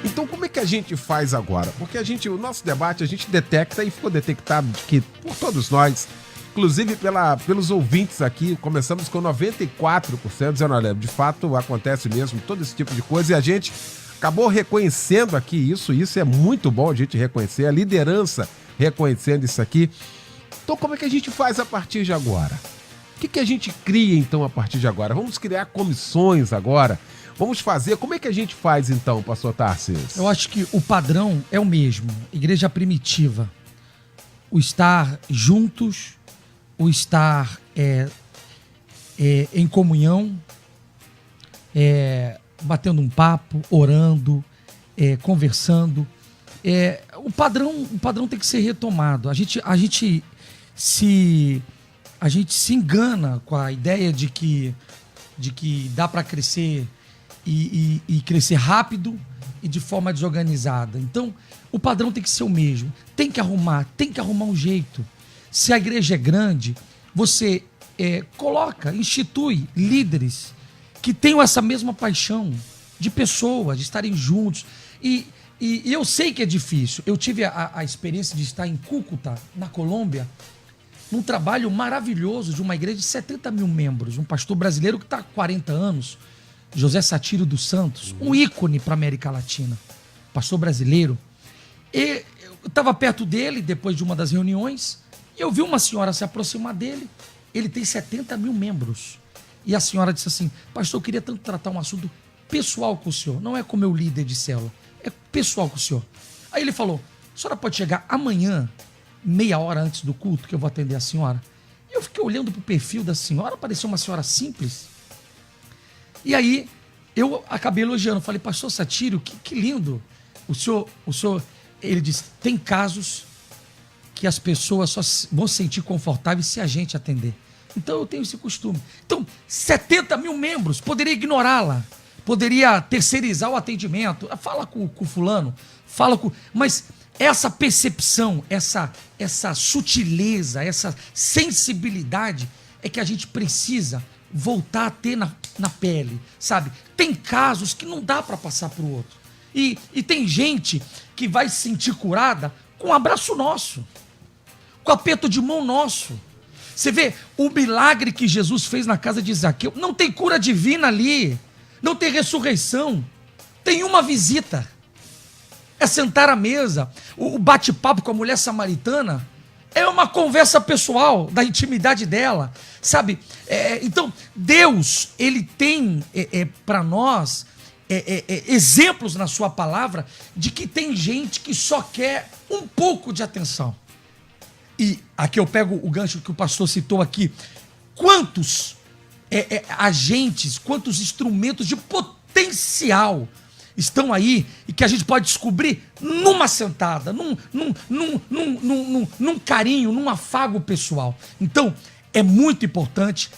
então como é que a gente faz agora? Porque o nosso debate a gente detecta e ficou detectado que por todos nós, inclusive pelos ouvintes aqui, começamos com 94%, dizendo, olha, de fato acontece mesmo todo esse tipo de coisa, e a gente acabou reconhecendo aqui isso é muito bom a gente reconhecer, a liderança reconhecendo isso aqui. Então como é que a gente faz a partir de agora? O que a gente cria então a partir de agora? Vamos criar comissões agora? Vamos fazer? Como é que a gente faz então, pastor Tarsis? Eu acho que o padrão é o mesmo. Igreja primitiva. O estar juntos, o estar em comunhão, batendo um papo, orando, conversando. O padrão tem que ser retomado. A gente se engana com a ideia de que dá para crescer e crescer rápido e de forma desorganizada. Então, o padrão tem que ser o mesmo. Tem que arrumar um jeito. Se a igreja é grande, você institui líderes que tenham essa mesma paixão de pessoas, de estarem juntos. E eu sei que é difícil. Eu tive a experiência de estar em Cúcuta, na Colômbia, num trabalho maravilhoso de uma igreja de 70 mil membros, um pastor brasileiro que está há 40 anos, José Satiro dos Santos, um ícone para a América Latina, pastor brasileiro. E eu estava perto dele, depois de uma das reuniões, e eu vi uma senhora se aproximar dele. Ele tem 70 mil membros. E a senhora disse assim, pastor, eu queria tanto tratar um assunto pessoal com o senhor, não é com o meu líder de célula, é pessoal com o senhor. Aí ele falou, a senhora pode chegar amanhã, meia hora antes do culto, que eu vou atender a senhora? eu fiquei olhando pro perfil da senhora, parecia uma senhora simples. E aí, eu acabei elogiando. Falei, pastor Satírio, que lindo. O senhor, ele disse, tem casos que as pessoas só vão se sentir confortáveis se a gente atender. Então eu tenho esse costume. Então, 70 mil membros, poderia ignorá-la, poderia terceirizar o atendimento. Fala com fulano, mas essa percepção, essa sutileza, essa sensibilidade é que a gente precisa voltar a ter na pele, sabe? Tem casos que não dá para passar para o outro. E tem gente que vai se sentir curada com um abraço nosso, com aperto de mão nosso. Você vê o milagre que Jesus fez na casa de Zaqueu. Não tem cura divina ali, não tem ressurreição, tem uma visita. É sentar à mesa. O bate-papo com a mulher samaritana é uma conversa pessoal, da intimidade dela, sabe? Então, Deus, ele tem para nós exemplos na sua palavra de que tem gente que só quer um pouco de atenção. E aqui eu pego o gancho que o pastor citou aqui. Quantos agentes, quantos instrumentos de potencial estão aí e que a gente pode descobrir numa sentada, num carinho, num afago pessoal. Então, é muito importante.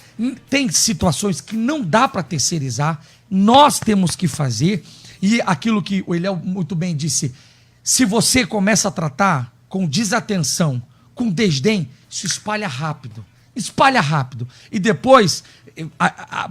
Tem situações que não dá para terceirizar, nós temos que fazer. E aquilo que o Eliel muito bem disse, se você começa a tratar com desatenção, com desdém, isso espalha rápido. E depois,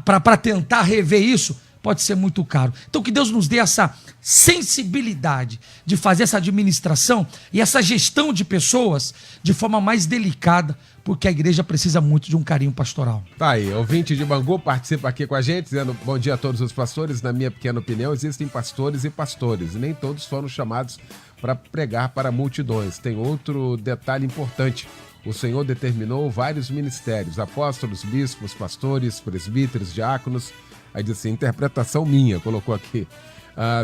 para tentar rever isso, pode ser muito caro. Então que Deus nos dê essa sensibilidade de fazer essa administração e essa gestão de pessoas de forma mais delicada, porque a igreja precisa muito de um carinho pastoral. Tá aí, ouvinte de Bangu participa aqui com a gente, dizendo bom dia a todos os pastores. Na minha pequena opinião, existem pastores e pastores, e nem todos foram chamados para pregar para multidões. Tem outro detalhe importante. O Senhor determinou vários ministérios, apóstolos, bispos, pastores, presbíteros, diáconos. Aí diz assim, interpretação minha, colocou aqui.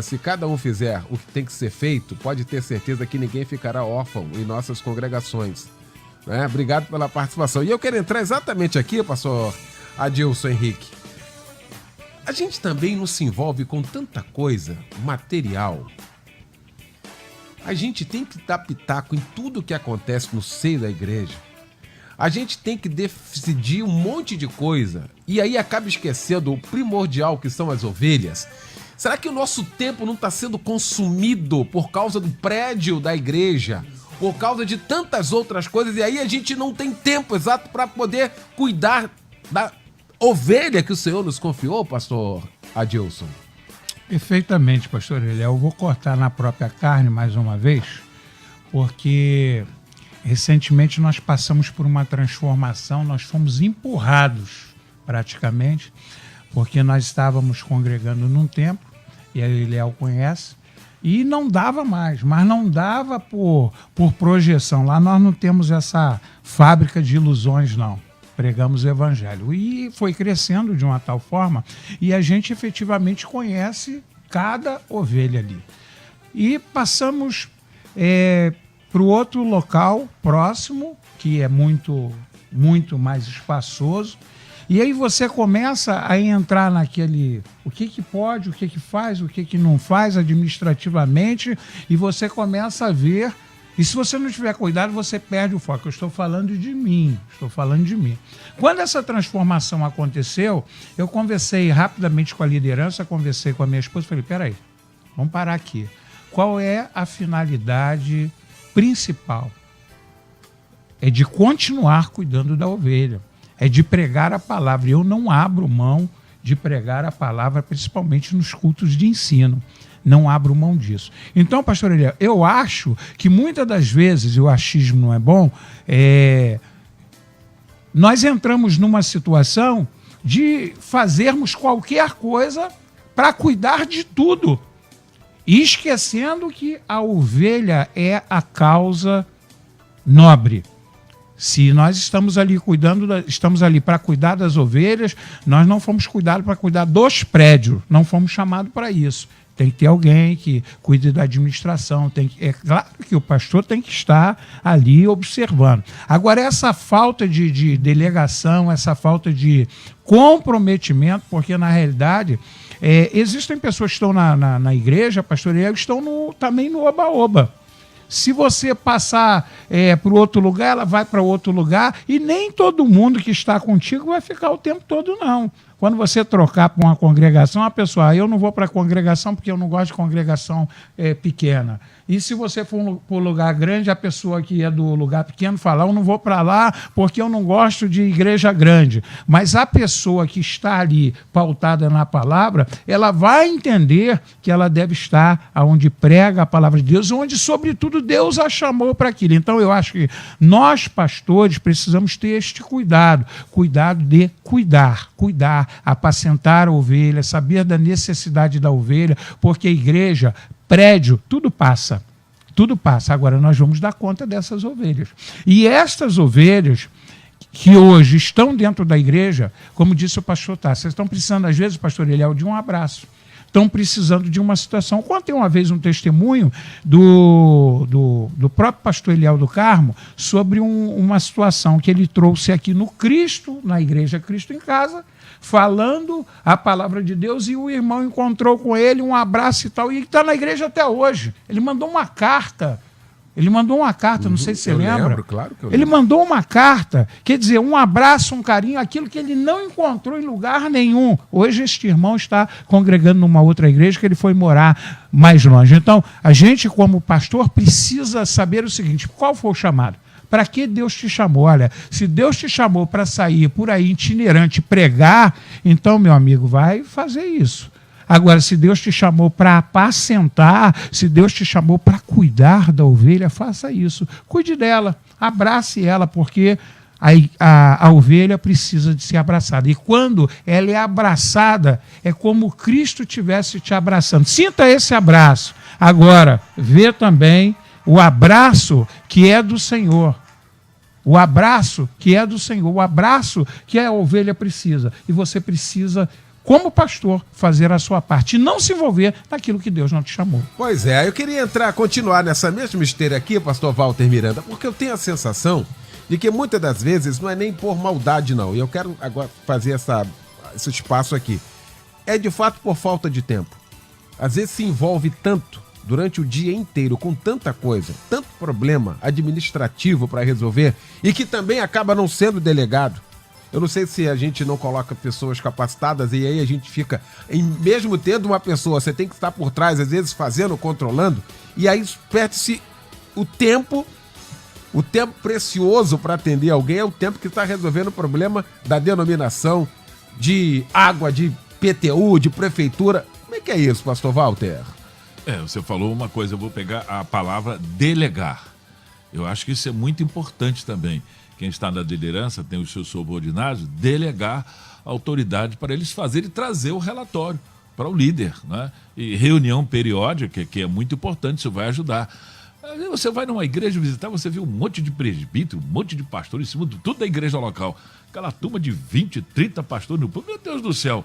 Se cada um fizer o que tem que ser feito, pode ter certeza que ninguém ficará órfão em nossas congregações. Né? Obrigado pela participação. E eu quero entrar exatamente aqui, pastor Adilson Henrique. A gente também não se envolve com tanta coisa material. A gente tem que dar pitaco em tudo que acontece no seio da igreja. A gente tem que decidir um monte de coisa e aí acaba esquecendo o primordial que são as ovelhas. Será que o nosso tempo não está sendo consumido por causa do prédio da igreja? Por causa de tantas outras coisas e aí a gente não tem tempo exato para poder cuidar da ovelha que o Senhor nos confiou, pastor Adilson? Perfeitamente, pastor Eliel. Eu vou cortar na própria carne mais uma vez, porque recentemente nós passamos por uma transformação, nós fomos empurrados praticamente, porque nós estávamos congregando num templo, e aí o Eliel conhece, e não dava mais, mas não dava por projeção. Lá nós não temos essa fábrica de ilusões, não. Pregamos o evangelho. E foi crescendo de uma tal forma, e a gente efetivamente conhece cada ovelha ali. E passamos para o outro local próximo, que é muito, muito mais espaçoso, e aí você começa a entrar naquele, o que pode, o que faz, o que não faz administrativamente, e você começa a ver. E se você não tiver cuidado, você perde o foco. Eu estou falando de mim. Quando essa transformação aconteceu, eu conversei rapidamente com a liderança, conversei com a minha esposa e falei, peraí, vamos parar aqui. Qual é a finalidade principal? É de continuar cuidando da ovelha. É de pregar a palavra. Eu não abro mão de pregar a palavra, principalmente nos cultos de ensino. Não abro mão disso. Então, pastor Eliel, eu acho que muitas das vezes, e o achismo não é bom, nós entramos numa situação de fazermos qualquer coisa para cuidar de tudo, e esquecendo que a ovelha é a causa nobre. Se nós estamos ali estamos ali para cuidar das ovelhas, nós não fomos cuidados para cuidar dos prédios, não fomos chamados para isso. Tem que ter alguém que cuide da administração. É claro que o pastor tem que estar ali observando. Agora, essa falta de delegação, essa falta de comprometimento, porque na realidade existem pessoas que estão na igreja pastoreira que estão também no oba-oba. Se você passar para o outro lugar, ela vai para outro lugar, e nem todo mundo que está contigo vai ficar o tempo todo, não. Quando você trocar para uma congregação, a pessoa, eu não vou para a congregação porque eu não gosto de congregação pequena. E se você for para o lugar grande, a pessoa que é do lugar pequeno fala, eu não vou para lá porque eu não gosto de igreja grande. Mas a pessoa que está ali pautada na palavra, ela vai entender que ela deve estar onde prega a palavra de Deus, onde, sobretudo, Deus a chamou para aquilo. Então, eu acho que nós, pastores, precisamos ter este cuidado de cuidar, apacentar a ovelha, saber da necessidade da ovelha, porque a igreja, prédio, tudo passa. Agora nós vamos dar conta dessas ovelhas. E estas ovelhas que hoje estão dentro da igreja, como disse o pastor Tássio, vocês estão precisando, às vezes, pastor Eliel, de um abraço. Estão precisando de uma situação. Contei uma vez um testemunho do próprio pastor Eliel do Carmo sobre uma situação que ele trouxe aqui no Cristo, na igreja Cristo em Casa, falando a palavra de Deus, e o irmão encontrou com ele, um abraço e tal, e ele está na igreja até hoje. Ele mandou uma carta. Não sei se você lembra. Lembro, claro que eu lembro. Ele mandou uma carta, quer dizer, um abraço, um carinho, aquilo que ele não encontrou em lugar nenhum. Hoje este irmão está congregando numa outra igreja, que ele foi morar mais longe. Então, a gente, como pastor, precisa saber o seguinte: qual foi o chamado? Para que Deus te chamou? Olha, se Deus te chamou para sair por aí itinerante, pregar, então, meu amigo, vai fazer isso. Agora, se Deus te chamou para apacentar, se Deus te chamou para cuidar da ovelha, faça isso. Cuide dela, abrace ela, porque a ovelha precisa de ser abraçada. E quando ela é abraçada, é como Cristo estivesse te abraçando. Sinta esse abraço. Agora, vê também o abraço que é do Senhor. O abraço que é do Senhor. O abraço que a ovelha precisa. E você precisa, como pastor, fazer a sua parte e não se envolver naquilo que Deus não te chamou. Pois é, eu queria continuar nessa mesma esteira aqui, pastor Walter Miranda, porque eu tenho a sensação de que muitas das vezes não é nem por maldade, não. E eu quero agora fazer esse espaço aqui. É de fato por falta de tempo. Às vezes se envolve tanto durante o dia inteiro com tanta coisa, tanto problema administrativo para resolver, e que também acaba não sendo delegado. Eu não sei se a gente não coloca pessoas capacitadas, e aí a gente fica, mesmo tendo uma pessoa, você tem que estar por trás, às vezes fazendo, controlando, e aí perde-se o tempo precioso para atender alguém, é o tempo que está resolvendo o problema da denominação, de água, de PTU, de prefeitura. Como é que é isso, pastor Walter? Você falou uma coisa, eu vou pegar a palavra delegar. Eu acho que isso é muito importante também. Quem está na liderança tem os seus subordinados, delegar a autoridade para eles fazerem e trazer o relatório para o líder, né? E reunião periódica, que é muito importante, isso vai ajudar. Aí você vai numa igreja visitar, você vê um monte de presbítero, um monte de pastor em cima de tudo da igreja local. Aquela turma de 20, 30 pastores no público, meu Deus do céu.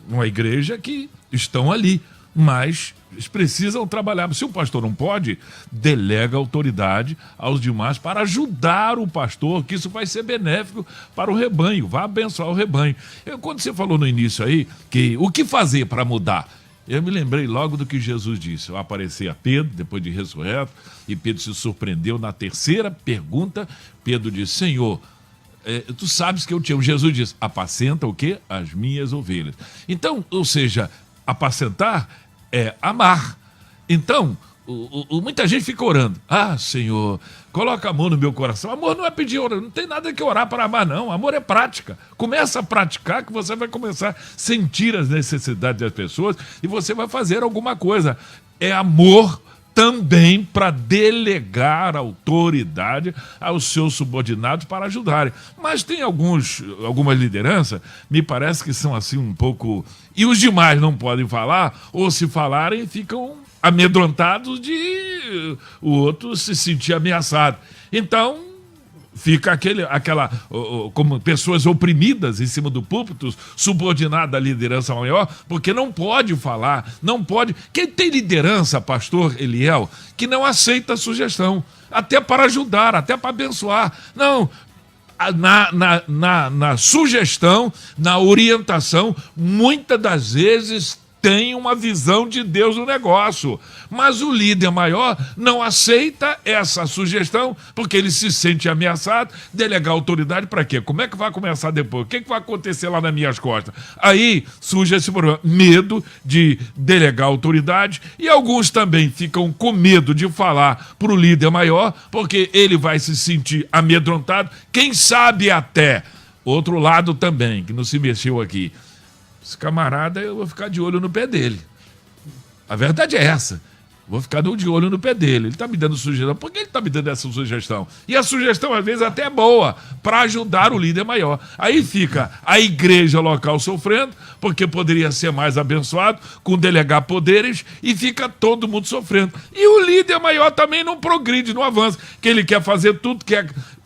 Uma igreja que estão ali, mas eles precisam trabalhar. Se o pastor não pode, delega a autoridade aos demais para ajudar o pastor, que isso vai ser benéfico para o rebanho, vai abençoar o rebanho. Quando você falou no início aí, que o que fazer para mudar? Eu me lembrei logo do que Jesus disse. Eu apareci a Pedro, depois de ressurreto, e Pedro se surpreendeu na terceira pergunta. Pedro disse: Senhor, tu sabes que eu te amo. Jesus disse: apacenta o quê? As minhas ovelhas. Então, ou seja, apacentar é amar. Então, muita gente fica orando. Senhor, coloca a mão no meu coração. Amor não é pedir oração, não tem nada que orar para amar, não. Amor é prática. Começa a praticar que você vai começar a sentir as necessidades das pessoas e você vai fazer alguma coisa. É amor também para delegar autoridade aos seus subordinados para ajudarem. Mas tem algumas lideranças, me parece que são assim um pouco... E os demais não podem falar, ou se falarem ficam amedrontados de o outro se sentir ameaçado. Então, fica como pessoas oprimidas em cima do púlpito, subordinada à liderança maior, porque não pode falar, não pode. Quem tem liderança, pastor Eliel, que não aceita a sugestão, até para ajudar, até para abençoar. Não, na sugestão, na orientação, muitas das vezes tem uma visão de Deus no negócio. Mas o líder maior não aceita essa sugestão porque ele se sente ameaçado. Delegar autoridade para quê? Como é que vai começar depois? O que vai acontecer lá nas minhas costas? Aí surge esse problema. Medo de delegar autoridade, e alguns também ficam com medo de falar para o líder maior porque ele vai se sentir amedrontado. Quem sabe até, outro lado também, que não se mexeu aqui, esse camarada, eu vou ficar de olho no pé dele. A verdade é essa. Vou ficar de olho no pé dele. Ele está me dando sugestão. Por que ele está me dando essa sugestão? E a sugestão, às vezes, até é boa, para ajudar o líder maior. Aí fica a igreja local sofrendo, porque poderia ser mais abençoado, com delegar poderes, e fica todo mundo sofrendo. E o líder maior também não progride, não avança, que ele quer fazer tudo,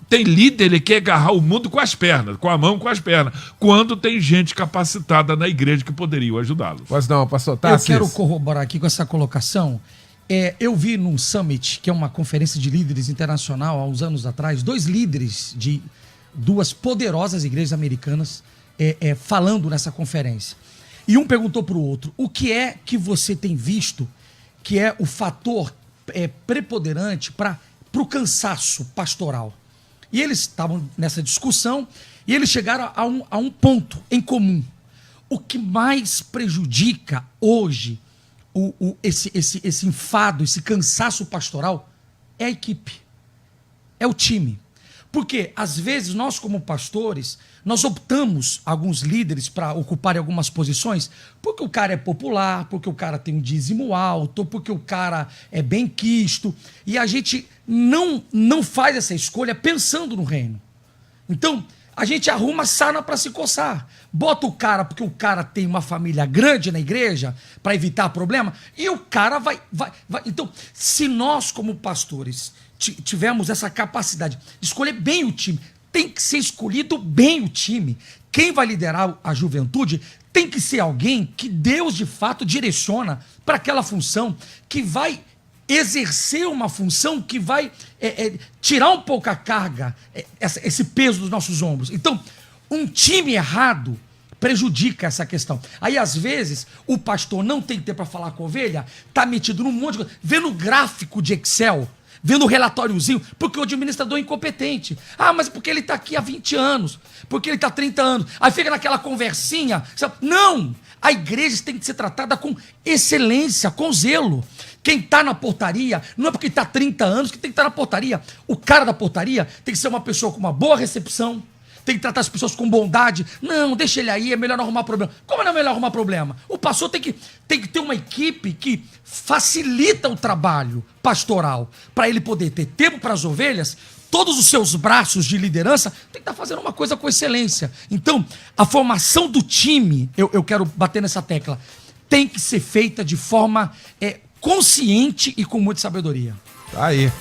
Tem líder, ele quer agarrar o mundo com as pernas, com a mão, com as pernas, quando tem gente capacitada na igreja que poderia ajudá-lo. Pois não, pastor Tarcísio. Eu quero corroborar aqui com essa colocação. Eu vi num Summit, que é uma conferência de líderes internacional, há uns anos atrás, 2 líderes de 2 poderosas igrejas americanas falando nessa conferência. E um perguntou para o outro, o que é que você tem visto que é o fator preponderante para o cansaço pastoral? E eles estavam nessa discussão e eles chegaram a um ponto em comum. O que mais prejudica hoje esse enfado, esse cansaço pastoral é a equipe, é o time. Porque, às vezes, nós como pastores, nós optamos, alguns líderes, para ocuparem algumas posições, porque o cara é popular, porque o cara tem um dízimo alto, porque o cara é bem quisto, e a gente não faz essa escolha pensando no reino. Então, a gente arruma sarna para se coçar. Bota o cara porque o cara tem uma família grande na igreja, para evitar problema, e o cara vai. Então, se nós como pastores tivermos essa capacidade de escolher bem o time, tem que ser escolhido bem o time. Quem vai liderar a juventude tem que ser alguém que Deus de fato direciona para aquela função, que vai exercer uma função que vai tirar um pouco a carga, esse peso dos nossos ombros. Então, um time errado prejudica essa questão. Aí, às vezes, o pastor não tem tempo para falar com a ovelha, está metido num monte de coisa, vendo gráfico de Excel, vendo o relatóriozinho, porque o administrador é incompetente. Ah, mas porque ele está aqui há 20 anos, porque ele está há 30 anos. Aí fica naquela conversinha. Não! A igreja tem que ser tratada com excelência, com zelo. Quem está na portaria, não é porque está há 30 anos que tem que estar na portaria. O cara da portaria tem que ser uma pessoa com uma boa recepção, tem que tratar as pessoas com bondade. Não, deixa ele aí, é melhor não arrumar problema. Como não é melhor arrumar problema? O pastor tem que ter uma equipe que facilita o trabalho pastoral, para ele poder ter tempo para as ovelhas. Todos os seus braços de liderança tem que estar fazendo uma coisa com excelência. Então, a formação do time, eu quero bater nessa tecla, tem que ser feita de forma consciente e com muita sabedoria. Tá aí.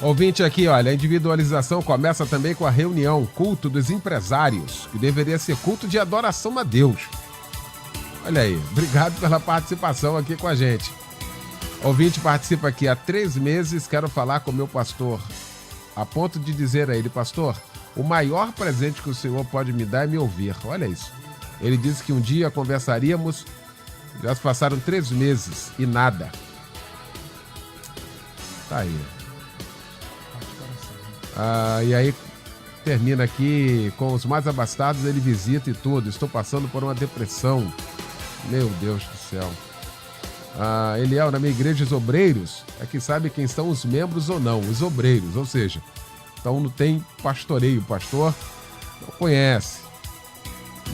Ouvinte aqui, olha, a individualização começa também com a reunião, culto dos empresários, que deveria ser culto de adoração a Deus. Olha aí, obrigado pela participação aqui com a gente. Ouvinte participa aqui há 3 meses, quero falar com o meu pastor, a ponto de dizer a ele, pastor, o maior presente que o senhor pode me dar é me ouvir. Olha isso. Ele disse que um dia conversaríamos, já se passaram 3 meses e nada. Tá aí. E aí termina aqui com os mais abastados, ele visita e tudo. Estou passando por uma depressão. Meu Deus do céu. Eliel, na minha igreja, os obreiros é que sabe quem são os membros ou não, os obreiros, ou seja, então não tem pastoreio, o pastor não conhece.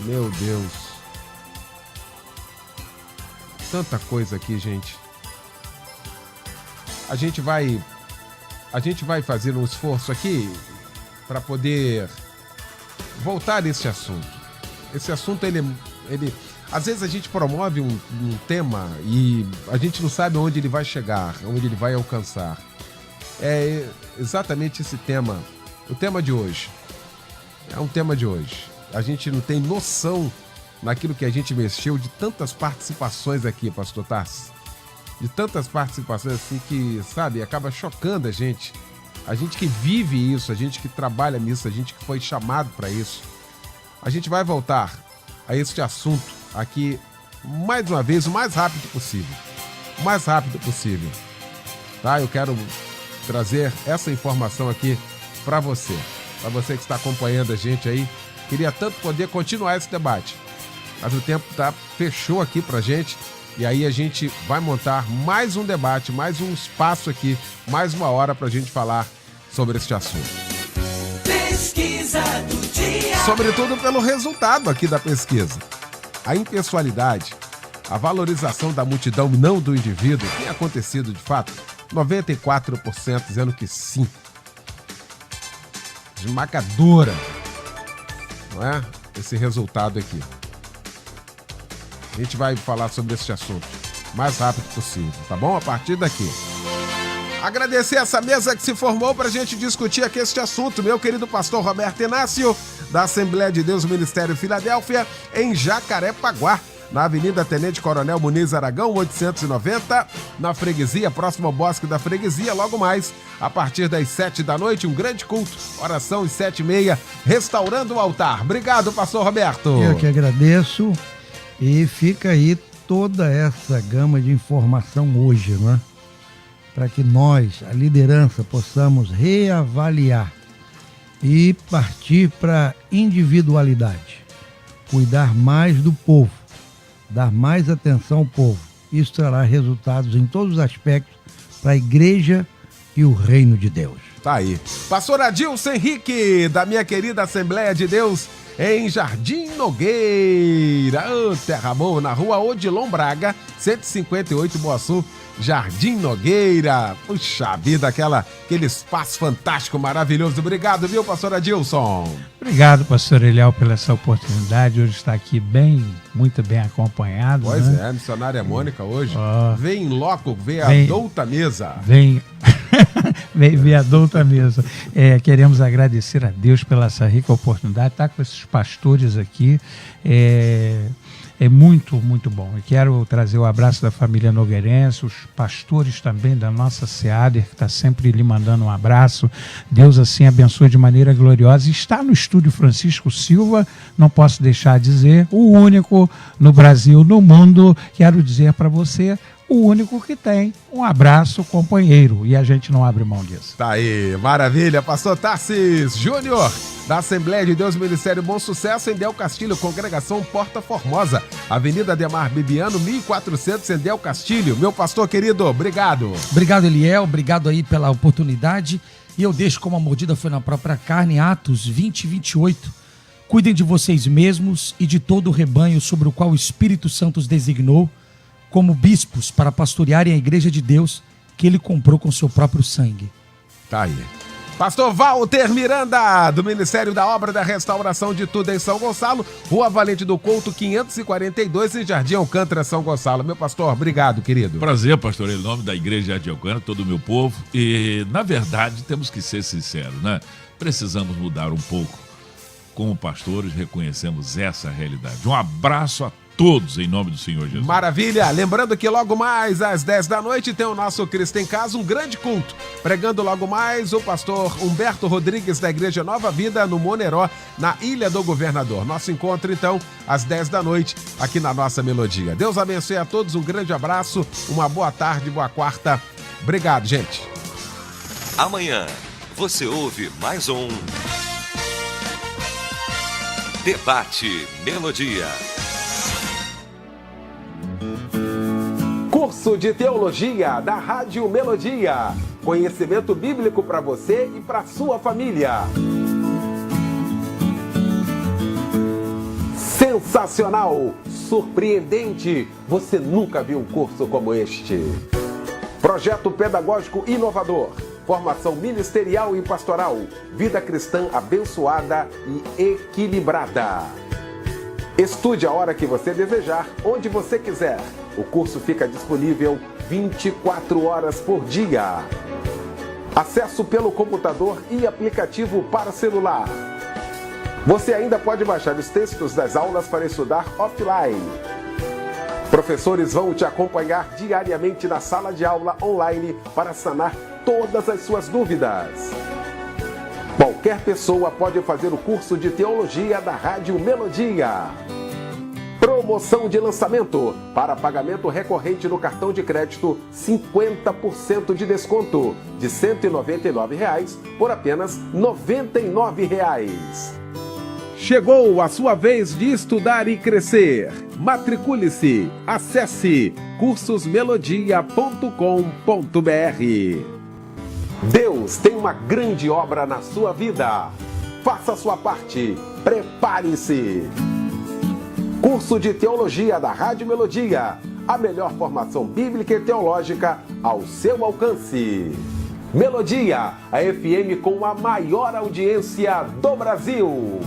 Meu Deus. Tanta coisa aqui, gente. A gente vai fazer um esforço aqui para poder voltar nesse assunto. Esse assunto, ele às vezes a gente promove um tema e a gente não sabe onde ele vai chegar, onde ele vai alcançar. É exatamente esse tema o tema de hoje. É um tema de hoje. A gente não tem noção naquilo que a gente mexeu de tantas participações aqui, pastor Tarso. De tantas participações assim que, sabe, acaba chocando a gente. A gente que vive isso, a gente que trabalha nisso, a gente que foi chamado para isso. A gente vai voltar a este assunto aqui, mais uma vez, o mais rápido possível. O mais rápido possível. Tá? Eu quero trazer essa informação aqui para você que está acompanhando a gente aí. Queria tanto poder continuar esse debate, mas o tempo fechou aqui pra gente, e aí a gente vai montar mais um debate, mais um espaço aqui, mais uma hora pra gente falar sobre este assunto. Pesquisa do dia. Sobretudo pelo resultado aqui da pesquisa. A impessoalidade, a valorização da multidão, não do indivíduo, tem acontecido de fato? 94% dizendo que sim. Esmagadora, não é? Esse resultado aqui. A gente vai falar sobre esse assunto o mais rápido possível, tá bom? A partir daqui. Agradecer essa mesa que se formou para a gente discutir aqui este assunto. Meu querido pastor Roberto Inácio, da Assembleia de Deus Ministério Filadélfia, em Jacarepaguá, na Avenida Tenente Coronel Muniz Aragão, 890, na freguesia, próximo ao Bosque da Freguesia. Logo mais, a partir das 7 da noite, um grande culto, oração às 7h30, restaurando o altar. Obrigado, pastor Roberto. Eu que agradeço, e fica aí toda essa gama de informação hoje, né? Para que nós, a liderança, possamos reavaliar e partir para individualidade, cuidar mais do povo, dar mais atenção ao povo. Isso trará resultados em todos os aspectos para a igreja e o reino de Deus. Tá aí. Pastor Adilson Henrique, da minha querida Assembleia de Deus, em Jardim Nogueira, terra boa, na rua Odilon Braga, 158, Boa Sul, Jardim Nogueira. Puxa vida, aquele espaço fantástico, maravilhoso. Obrigado, viu, pastor Adilson? Obrigado, pastor Eliel, pela essa oportunidade. Hoje está aqui muito bem acompanhado. Pois né? é, missionária Mônica hoje. Oh. Vem em loco, vem a douta mesa. Vem a douta mesa. Queremos agradecer a Deus pela essa rica oportunidade. Estar com esses pastores aqui é muito, muito bom. Eu quero trazer o abraço da família nogueirense, os pastores também da nossa SEADER, que está sempre lhe mandando um abraço. Deus assim abençoe de maneira gloriosa. E está no estúdio Francisco Silva, não posso deixar de dizer, o único no Brasil, no mundo, quero dizer para você, o único que tem um abraço companheiro, e a gente não abre mão disso. Tá aí, maravilha. Pastor Tarsis Júnior, da Assembleia de Deus Ministério Bom Sucesso, em Del Castilho, Congregação Porta Formosa, Avenida Ademar Bibiano, 1400, em Del Castilho. Meu pastor querido, obrigado. Obrigado, Eliel, obrigado aí pela oportunidade, e eu deixo como a mordida foi na própria carne, Atos 20, 28. Cuidem de vocês mesmos e de todo o rebanho sobre o qual o Espírito Santo os designou como bispos para pastorearem a igreja de Deus que ele comprou com seu próprio sangue. Tá aí. Pastor Walter Miranda, do Ministério da Obra da Restauração de Tudo em São Gonçalo, Rua Valente do Couto, 542, em Jardim Alcântara, São Gonçalo. Meu pastor, obrigado, querido. Prazer, pastor, em nome da Igreja Jardim Alcântara, todo o meu povo. E, na verdade, temos que ser sinceros, né? Precisamos mudar um pouco. Como pastores, reconhecemos essa realidade. Um abraço a todos, em nome do Senhor Jesus. Maravilha! Lembrando que logo mais às 10 da noite tem o nosso Cristo em Casa, um grande culto. Pregando logo mais o pastor Humberto Rodrigues, da Igreja Nova Vida, no Moneró, na Ilha do Governador. Nosso encontro, então, às 10 da noite, aqui na nossa Melodia. Deus abençoe a todos, um grande abraço, uma boa tarde, boa quarta. Obrigado, gente. Amanhã, você ouve mais um Debate Melodia. Curso de Teologia da Rádio Melodia. Conhecimento bíblico para você e para sua família. Sensacional, surpreendente. Você nunca viu um curso como este. Projeto pedagógico inovador. Formação ministerial e pastoral. Vida cristã abençoada e equilibrada. Estude a hora que você desejar, onde você quiser. O curso fica disponível 24 horas por dia. acesso pelo computador e aplicativo para celular. Você ainda pode baixar os textos das aulas para estudar offline. Professores vão te acompanhar diariamente na sala de aula online para sanar todas as suas dúvidas. Qualquer pessoa pode fazer o curso de teologia da Rádio Melodia. Promoção de lançamento. Para pagamento recorrente no cartão de crédito, 50% de desconto. De R$ 199 por apenas R$ 99. Chegou a sua vez de estudar e crescer. Matricule-se. Acesse cursosmelodia.com.br. Deus tem uma grande obra na sua vida. Faça a sua parte. Prepare-se. Curso de Teologia da Rádio Melodia. A melhor formação bíblica e teológica ao seu alcance. Melodia, a FM com a maior audiência do Brasil.